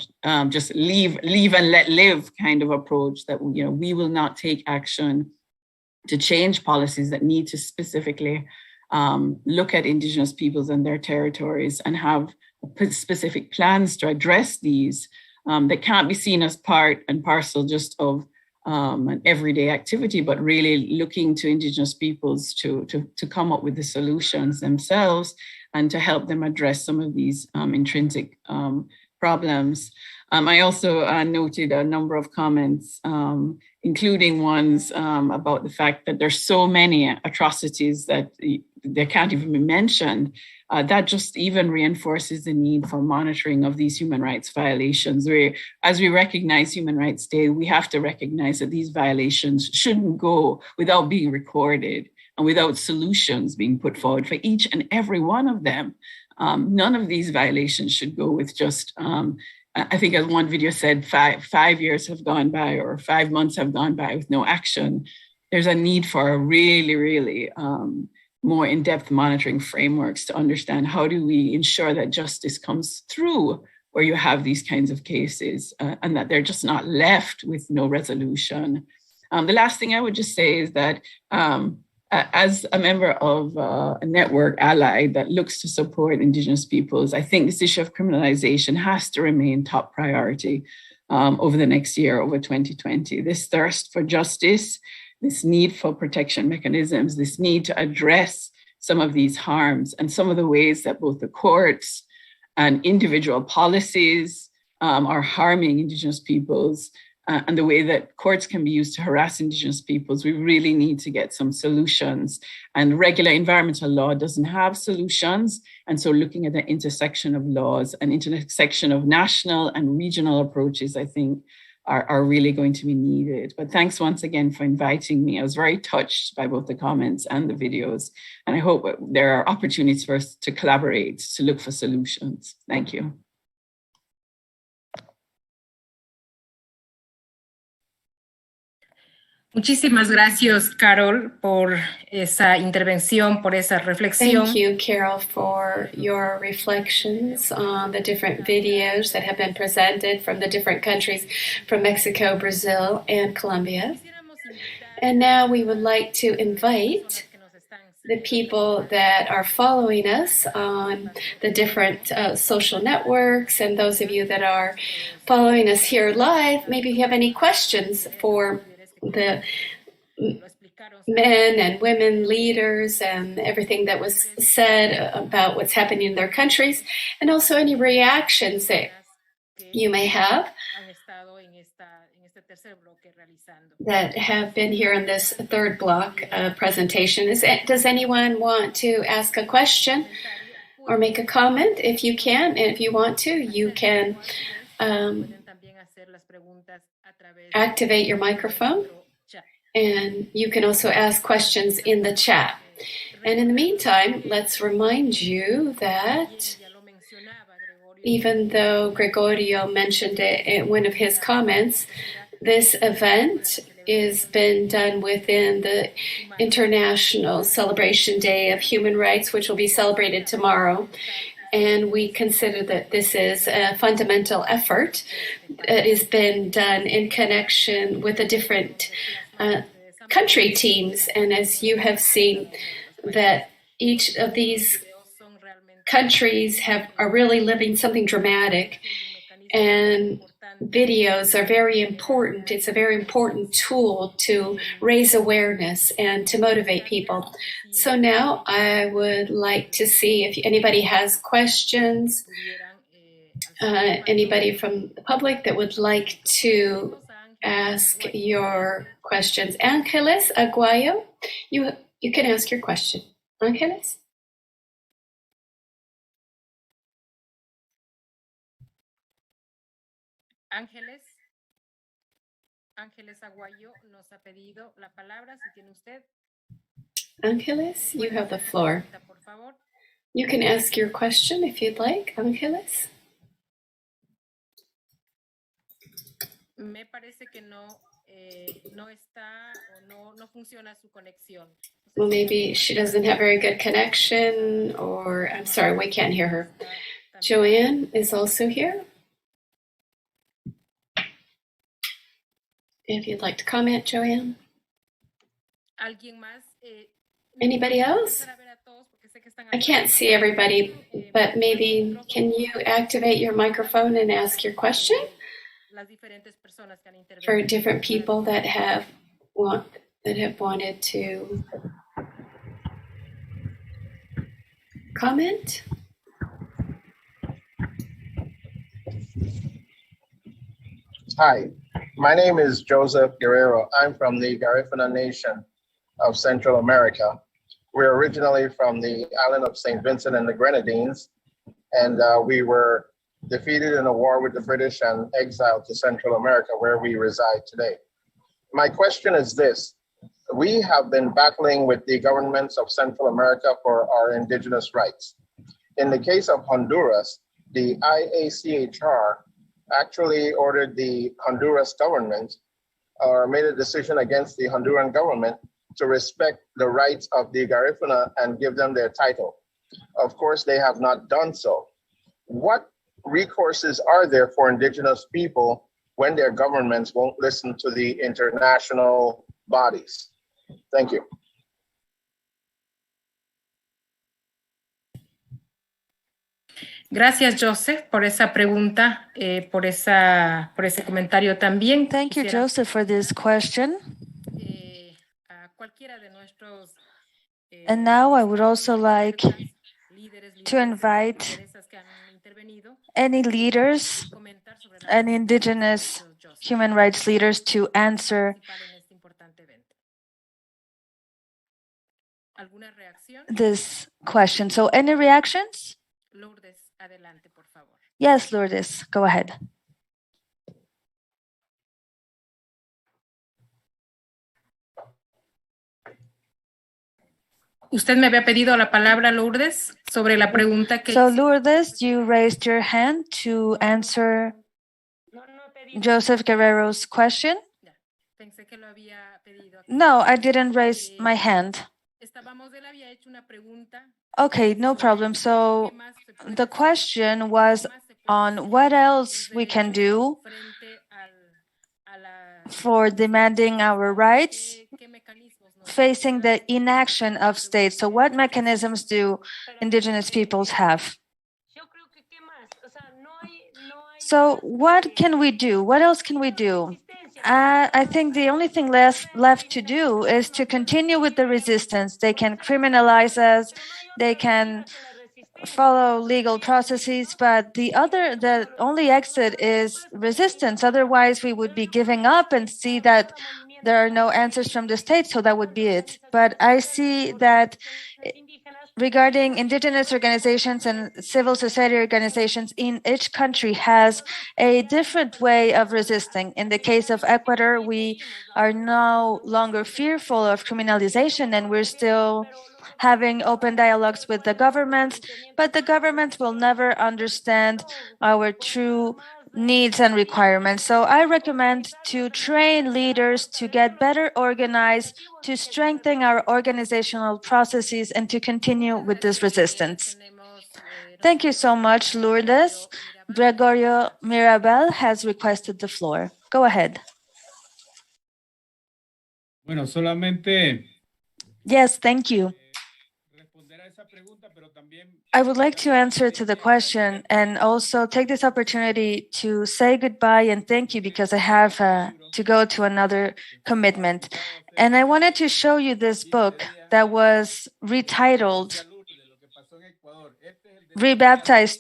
just leave and let live kind of approach that, we will not take action to change policies that need to specifically look at Indigenous peoples and their territories and have specific plans to address these that can't be seen as part and parcel just of an everyday activity, but really looking to Indigenous peoples to come up with the solutions themselves and to help them address some of these intrinsic problems. I also noted a number of comments, including ones about the fact that there's so many atrocities that they can't even be mentioned. That just even reinforces the need for monitoring of these human rights violations. As we recognize Human Rights Day, we have to recognize that these violations shouldn't go without being recorded and without solutions being put forward for each and every one of them. None of these violations should go with just, I think as one video said, 5 years have gone by or 5 months have gone by with no action. There's a need for a really more in-depth monitoring frameworks to understand how do we ensure that justice comes through where you have these kinds of cases and that they're just not left with no resolution. The last thing I would just say is that as a member of a network ally that looks to support Indigenous peoples, I think this issue of criminalization has to remain top priority over the next year, over 2020. This thirst for justice, this need for protection mechanisms, this need to address some of these harms and some of the ways that both the courts and individual policies are harming Indigenous peoples and the way that courts can be used to harass Indigenous peoples. We really need to get some solutions. And regular environmental law doesn't have solutions. And so looking at the intersection of laws and intersection of national and regional approaches, I think, are really going to be needed. But thanks once again for inviting me. I was very touched by both the comments and the videos. And I hope there are opportunities for us to collaborate, to look for solutions. Thank you. Muchísimas gracias, Carol, por esa intervención, por esa reflexión. Thank you, Carol, for your reflections on the different videos that have been presented from the different countries from Mexico, Brazil, and Colombia. And now we would like to invite the people that are following us on the different social networks and those of you that are following us here live, maybe if you have any questions for the men and women leaders and everything that was said about what's happening in their countries, and also any reactions that you may have that have been here in this third block presentation. Does anyone want to ask a question or make a comment? If you can, and if you want to, you can activate your microphone, and you can also ask questions in the chat. And in the meantime, let's remind you that even though Gregorio mentioned it in one of his comments, this event is been done within the International Celebration Day of Human Rights, which will be celebrated tomorrow. And we consider that this is a fundamental effort that has been done in connection with the different country teams. And as you have seen, that each of these countries are really living something dramatic. And videos are very important. It's a very important tool to raise awareness and to motivate people. So now I would like to see if anybody has questions, anybody from the public that would like to ask your questions. Angeles Aguayo, you can ask your question. Angeles? Ángeles Aguayo nos ha pedido la palabra. Si tiene usted. Angeles, you have the floor. You can ask your question if you'd like, Angeles. Me parece que no está o no funciona su conexión. Well, maybe she doesn't have very good connection, or I'm sorry, we can't hear her. Joanne is also here. If you'd like to comment, Joanne. Anybody else? I can't see everybody, but maybe can you activate your microphone and ask your question? for different people that have wanted to comment. Hi, my name is Joseph Guerrero. I'm from the Garifuna Nation of Central America. We're originally from the island of St. Vincent and the Grenadines, and we were defeated in a war with the British and exiled to Central America, where we reside today. My question is this: we have been battling with the governments of Central America for our indigenous rights. In the case of Honduras, the IACHR actually ordered the Honduras government, or made a decision against the Honduran government to respect the rights of the Garifuna and give them their title. Of course, they have not done so. What recourses are there for indigenous people when their governments won't listen to the international bodies? Thank you. Gracias, Joseph, por esa pregunta, por ese comentario también. Thank you, Joseph, for this question. And now I would also like to invite any leaders and indigenous human rights leaders to answer this question. So any reactions? Yes, Lourdes, go ahead. Usted me había pedido la palabra, Lourdes, sobre la pregunta que... So, Lourdes, you raised your hand to answer Joseph Guerrero's question? No, I didn't raise my hand. Okay, no problem. So the question was on what else we can do for demanding our rights facing the inaction of states. So what mechanisms do indigenous peoples have? So what can we do? What else can we do? I think the only thing left to do is to continue with the resistance. They can criminalize us, they can follow legal processes, but the only exit is resistance. Otherwise, we would be giving up and see that there are no answers from the state, so that would be it. But I see that regarding indigenous organizations and civil society organizations in each country has a different way of resisting. In the case of Ecuador, we are no longer fearful of criminalization, and we're still having open dialogues with the governments, but the government will never understand our true needs and requirements. So I recommend to train leaders to get better organized, to strengthen our organizational processes, and to continue with this resistance. Thank you so much, Lourdes. Gregorio Mirabel has requested the floor. Go ahead. Bueno, solamente... Yes, thank you. I would like to answer to the question and also take this opportunity to say goodbye and thank you because I have to go to another commitment. And I wanted to show you this book that was rebaptized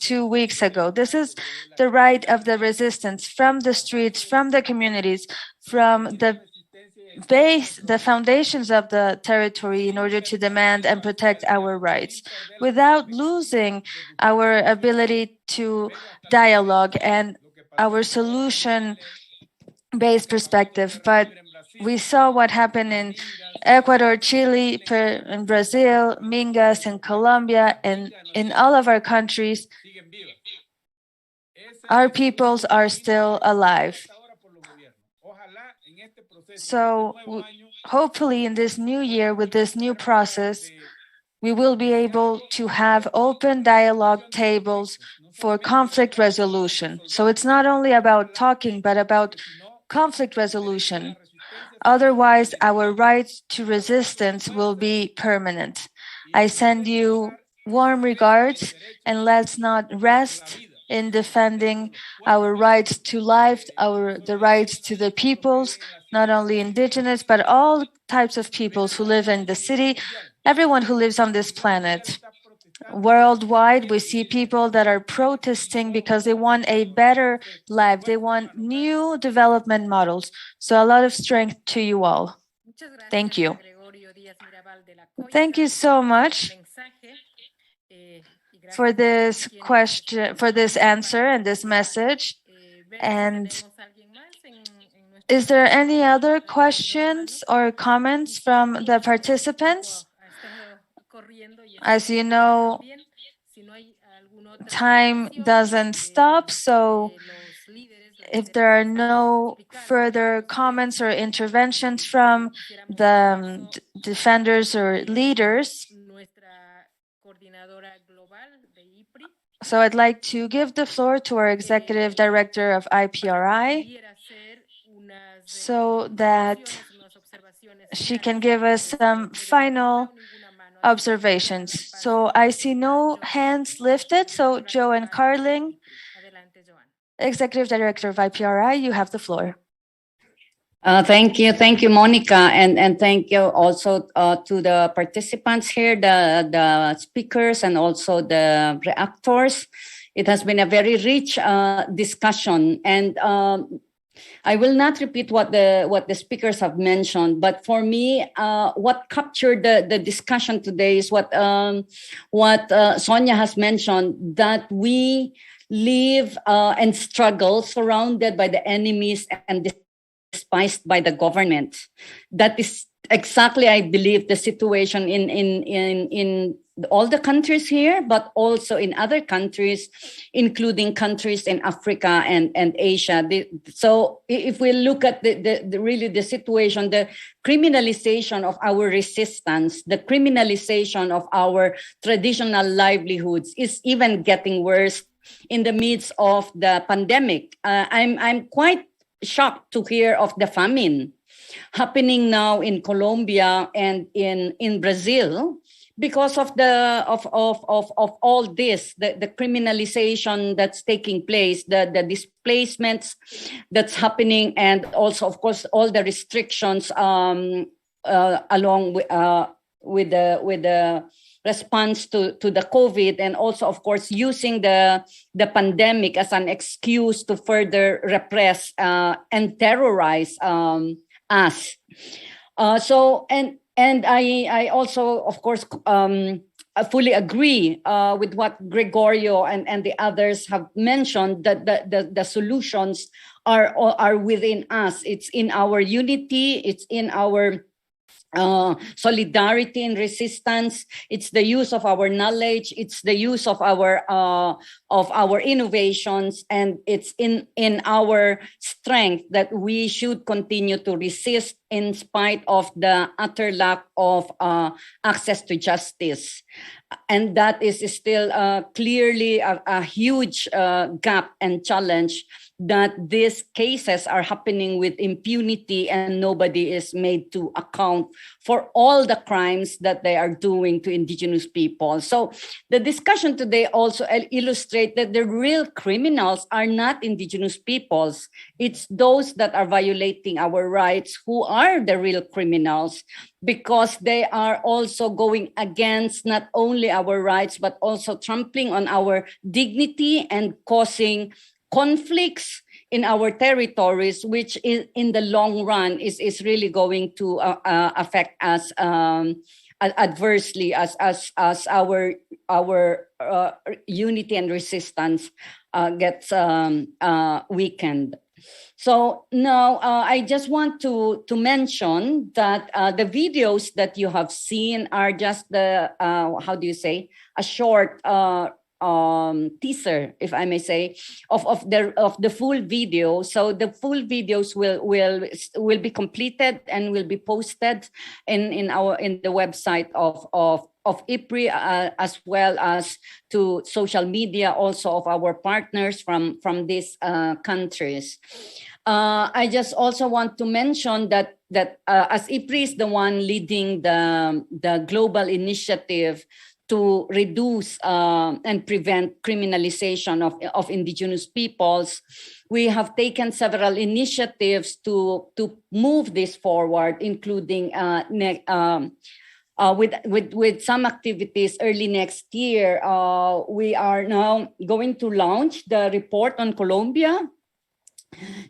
2 weeks ago. This is the right of the resistance from the streets, from the communities, from the foundations of the territory in order to demand and protect our rights without losing our ability to dialogue and our solution-based perspective. But we saw what happened in Ecuador, Chile, in Brazil, Mingas, in Colombia, and in all of our countries. Our peoples are still alive. So hopefully in this new year, with this new process, we will be able to have open dialogue tables for conflict resolution. So it's not only about talking, but about conflict resolution. Otherwise, our right to resistance will be permanent. I send you warm regards, and let's not rest in defending our rights to life, the rights to the peoples, not only indigenous, but all types of peoples who live in the city, everyone who lives on this planet. Worldwide, we see people that are protesting because they want a better life. They want new development models. So a lot of strength to you all. Thank you. Thank you so much for this question, for this answer and this message. And is there any other questions or comments from the participants? As you know, time doesn't stop, so if there are no further comments or interventions from the defenders or leaders, so I'd like to give the floor to our Executive Director of IPRI so that she can give us some final observations. So I see no hands lifted. So Joe and Carling, Executive Director of IPRI, you have the floor. Thank you, Monica, and thank you also to the participants here, the speakers, and also the reactors. It has been a very rich discussion, and I will not repeat what the speakers have mentioned, but for me, what captured the discussion today is what Sonia has mentioned, that we live and struggle surrounded by the enemies and despised by the government. That is exactly, I believe, the situation in all the countries here, but also in other countries, including countries in Africa and Asia. So if we look at the situation, the criminalization of our resistance, the criminalization of our traditional livelihoods is even getting worse in the midst of the pandemic. I'm quite shocked to hear of the famine happening now in Colombia and in Brazil because of all this, the criminalization that's taking place, the displacements that's happening, and also, of course, all the restrictions along with the response to the COVID, and also, of course, using the pandemic as an excuse to further repress and terrorize us. And I also, of course, I fully agree with what Gregorio and the others have mentioned, that the solutions are within us. It's in our unity. It's in our solidarity and resistance. It's the use of our knowledge. It's the use of our innovations, and it's in our strength that we should continue to resist in spite of the utter lack of access to justice. And that is still clearly a huge gap and challenge, that these cases are happening with impunity and nobody is made to account for all the crimes that they are doing to indigenous people. So the discussion today also illustrates that the real criminals are not indigenous peoples. It's those that are violating our rights who are the real criminals, because they are also going against not only our rights, but also trampling on our dignity and causing conflicts in our territories, which is, in the long run, is really going to affect us adversely as our unity and resistance gets weakened. So now I just want to mention that the videos that you have seen are just a short teaser, if I may say, of the full video. So the full videos will be completed and will be posted in the website of IPRI, as well as to social media also of our partners from these countries. I just also want to mention that as IPRI is the one leading the global initiative to reduce and prevent criminalization of indigenous peoples. We have taken several initiatives to move this forward, including with some activities early next year. We are now going to launch the report on Colombia.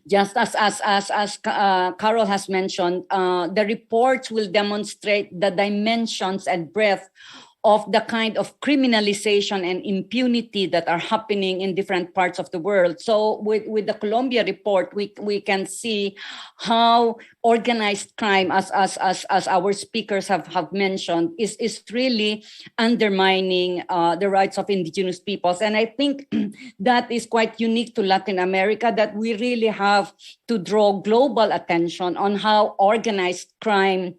Just as Carol has mentioned, the reports will demonstrate the dimensions and breadth of the kind of criminalization and impunity that are happening in different parts of the world. So with the Colombia report, we can see how organized crime, as our speakers have mentioned, is really undermining the rights of indigenous peoples. And I think that is quite unique to Latin America, that we really have to draw global attention on how organized crime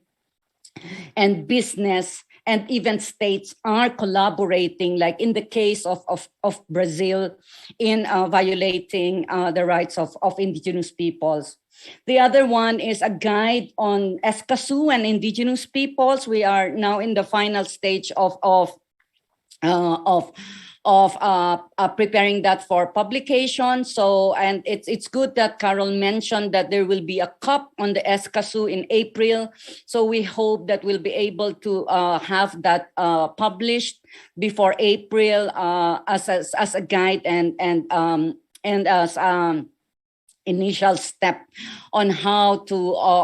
and business and even states are collaborating, like in the case of Brazil, in violating the rights of indigenous peoples. The other one is a guide on Escazú and indigenous peoples. We are now in the final stage of preparing that for publication. So, and it's good that Carol mentioned that there will be a COP on the Escazú in April. So we hope that we'll be able to have that published before April as a guide and as initial step on how to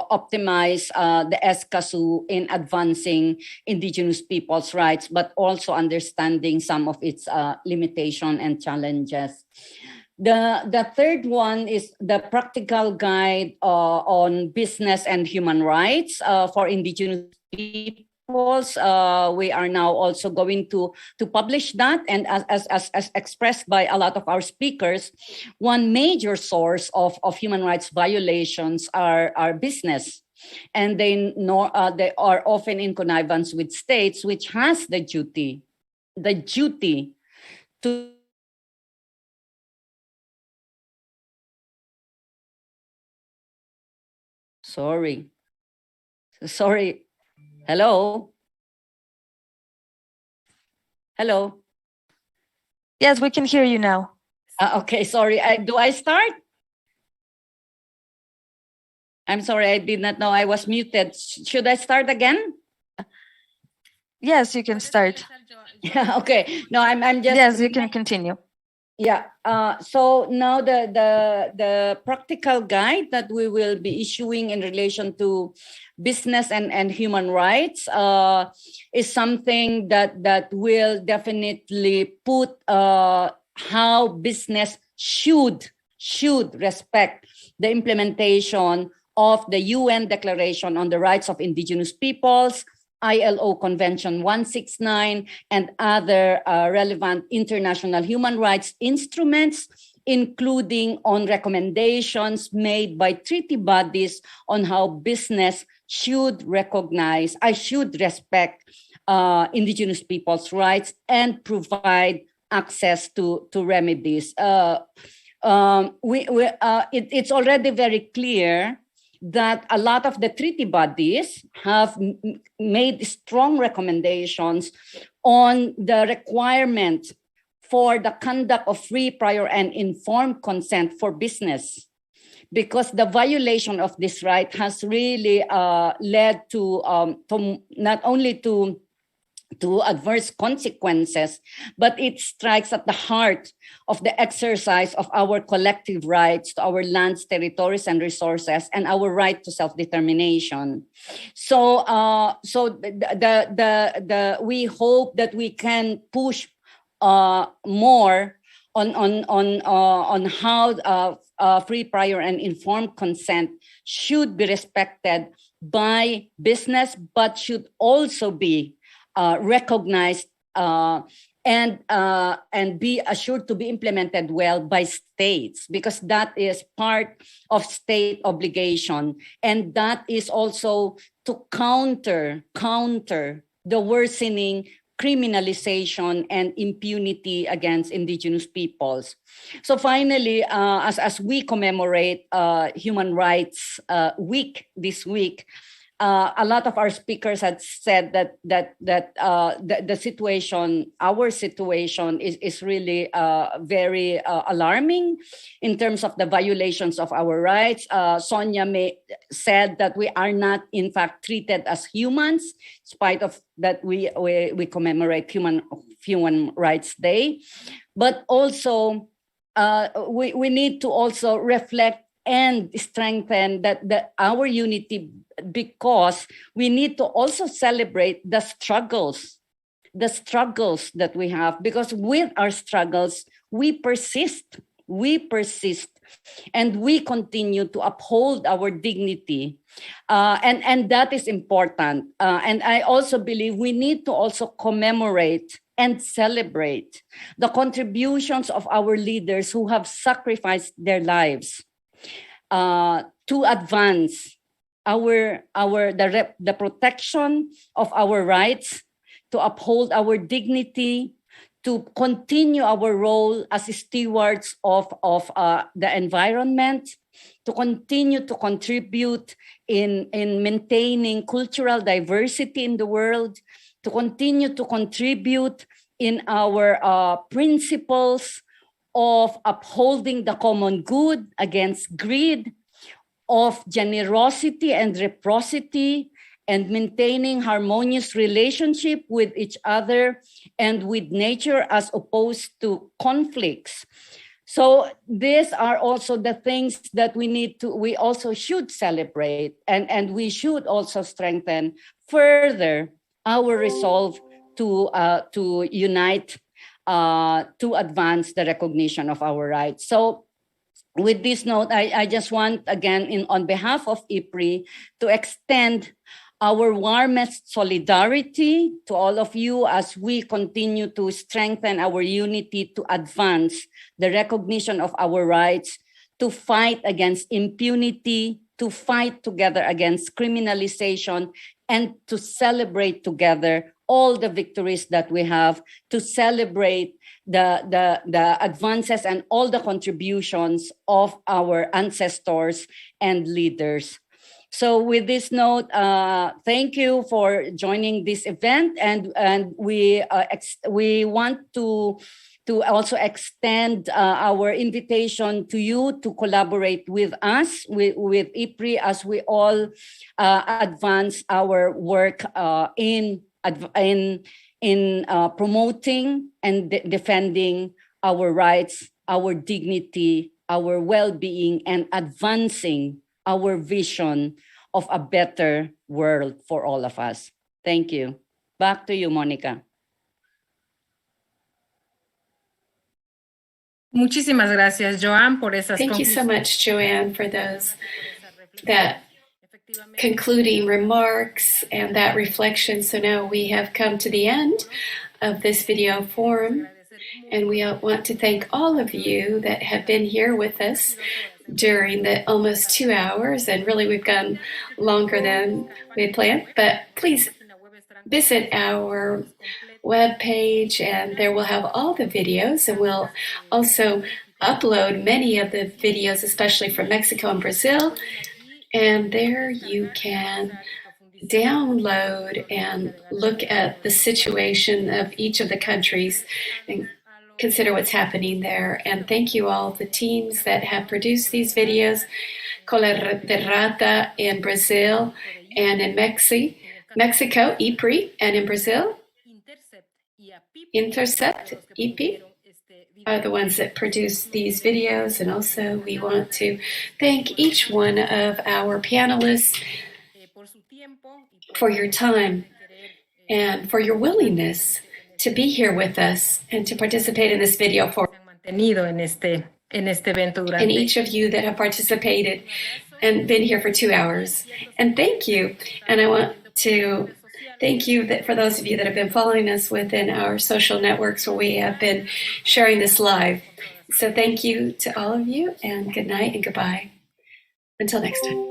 optimize the Escazú in advancing indigenous people's rights, but also understanding some of its limitation and challenges. The third one is the practical guide on business and human rights for indigenous people. We are now also going to publish that, and as expressed by a lot of our speakers, one major source of human rights violations are business, and they are often in connivance with states, which has the duty to sorry. Hello? Hello? Yes, we can hear you now. Okay, sorry. Do I start? I'm sorry, I did not know I was muted. Should I start again? Yes, you can start. Yeah, okay. No, I'm just... Yes, you can continue. Yeah. So now the practical guide that we will be issuing in relation to business and human rights is something that will definitely put how business should respect the implementation of the UN Declaration on the Rights of Indigenous Peoples, ILO Convention 169, and other relevant international human rights instruments, including on recommendations made by treaty bodies on how business should respect indigenous people's rights and provide access to remedies. It's already very clear that a lot of the treaty bodies have made strong recommendations on the requirement for the conduct of free, prior, and informed consent for business, because the violation of this right has really led to not only to adverse consequences, but it strikes at the heart of the exercise of our collective rights to our lands, territories, and resources, and our right to self-determination. So, we hope that we can push more on how free, prior, and informed consent should be respected by business, but should also be recognized and be assured to be implemented well by states, because that is part of state obligation, and that is also to counter the worsening criminalization and impunity against indigenous peoples. So finally, as we commemorate Human Rights Week this week, a lot of our speakers had said that the situation, our situation, is really very alarming in terms of the violations of our rights. Sonia said that we are not, in fact, treated as humans, in spite of that we commemorate Human Rights Day, but also we need to also reflect and strengthen our unity, because we need to also celebrate the struggles that we have, because with our struggles we persist, and we continue to uphold our dignity, and that is important. And I also believe we need to also commemorate and celebrate the contributions of our leaders who have sacrificed their lives to advance the protection of our rights, to uphold our dignity, to continue our role as stewards of the environment, to continue to contribute in maintaining cultural diversity in the world, to continue to contribute in our principles of upholding the common good against greed, of generosity and reciprocity, and maintaining harmonious relationship with each other and with nature as opposed to conflicts. So these are also the things that we also should celebrate, and we should also strengthen further our resolve to unite, to advance the recognition of our rights. So with this note, I just want, again, on behalf of IPRI, to extend our warmest solidarity to all of you as we continue to strengthen our unity to advance the recognition of our rights, to fight against impunity, to fight together against criminalization, and to celebrate together all the victories that we have, to celebrate the advances and all the contributions of our ancestors and leaders. So with this note, thank you for joining this event, and we want to also extend our invitation to you to collaborate with us, with IPRI, as we all advance our work in promoting and defending our rights, our dignity, our well-being, and advancing our vision of a better world for all of us. Thank you. Back to you, Monica. Muchísimas gracias, Joanne, por esas Thank you so much, Joanne, for that concluding remarks and that reflection. So now we have come to the end of this video forum, and we want to thank all of you that have been here with us during the almost 2 hours, and really we've gone longer than we had planned, but please visit our webpage, and there we'll have all the videos, and we'll also upload many of the videos, especially from Mexico and Brazil, and there you can download and look at the situation of each of the countries and consider what's happening there. And thank you all, the teams that have produced these videos, Cola de Rata in Brazil and in Mexico, IPRI, and in Brazil, Intercept, EP, are the ones that produce these videos. And also we want to thank each one of our panelists for your time and for your willingness to be here with us and to participate in this video forum. And each of you that have participated and been here for 2 hours. And thank you. And I want to thank you for those of you that have been following us within our social networks where we have been sharing this live. So thank you to all of you, and good night and goodbye. Until next time.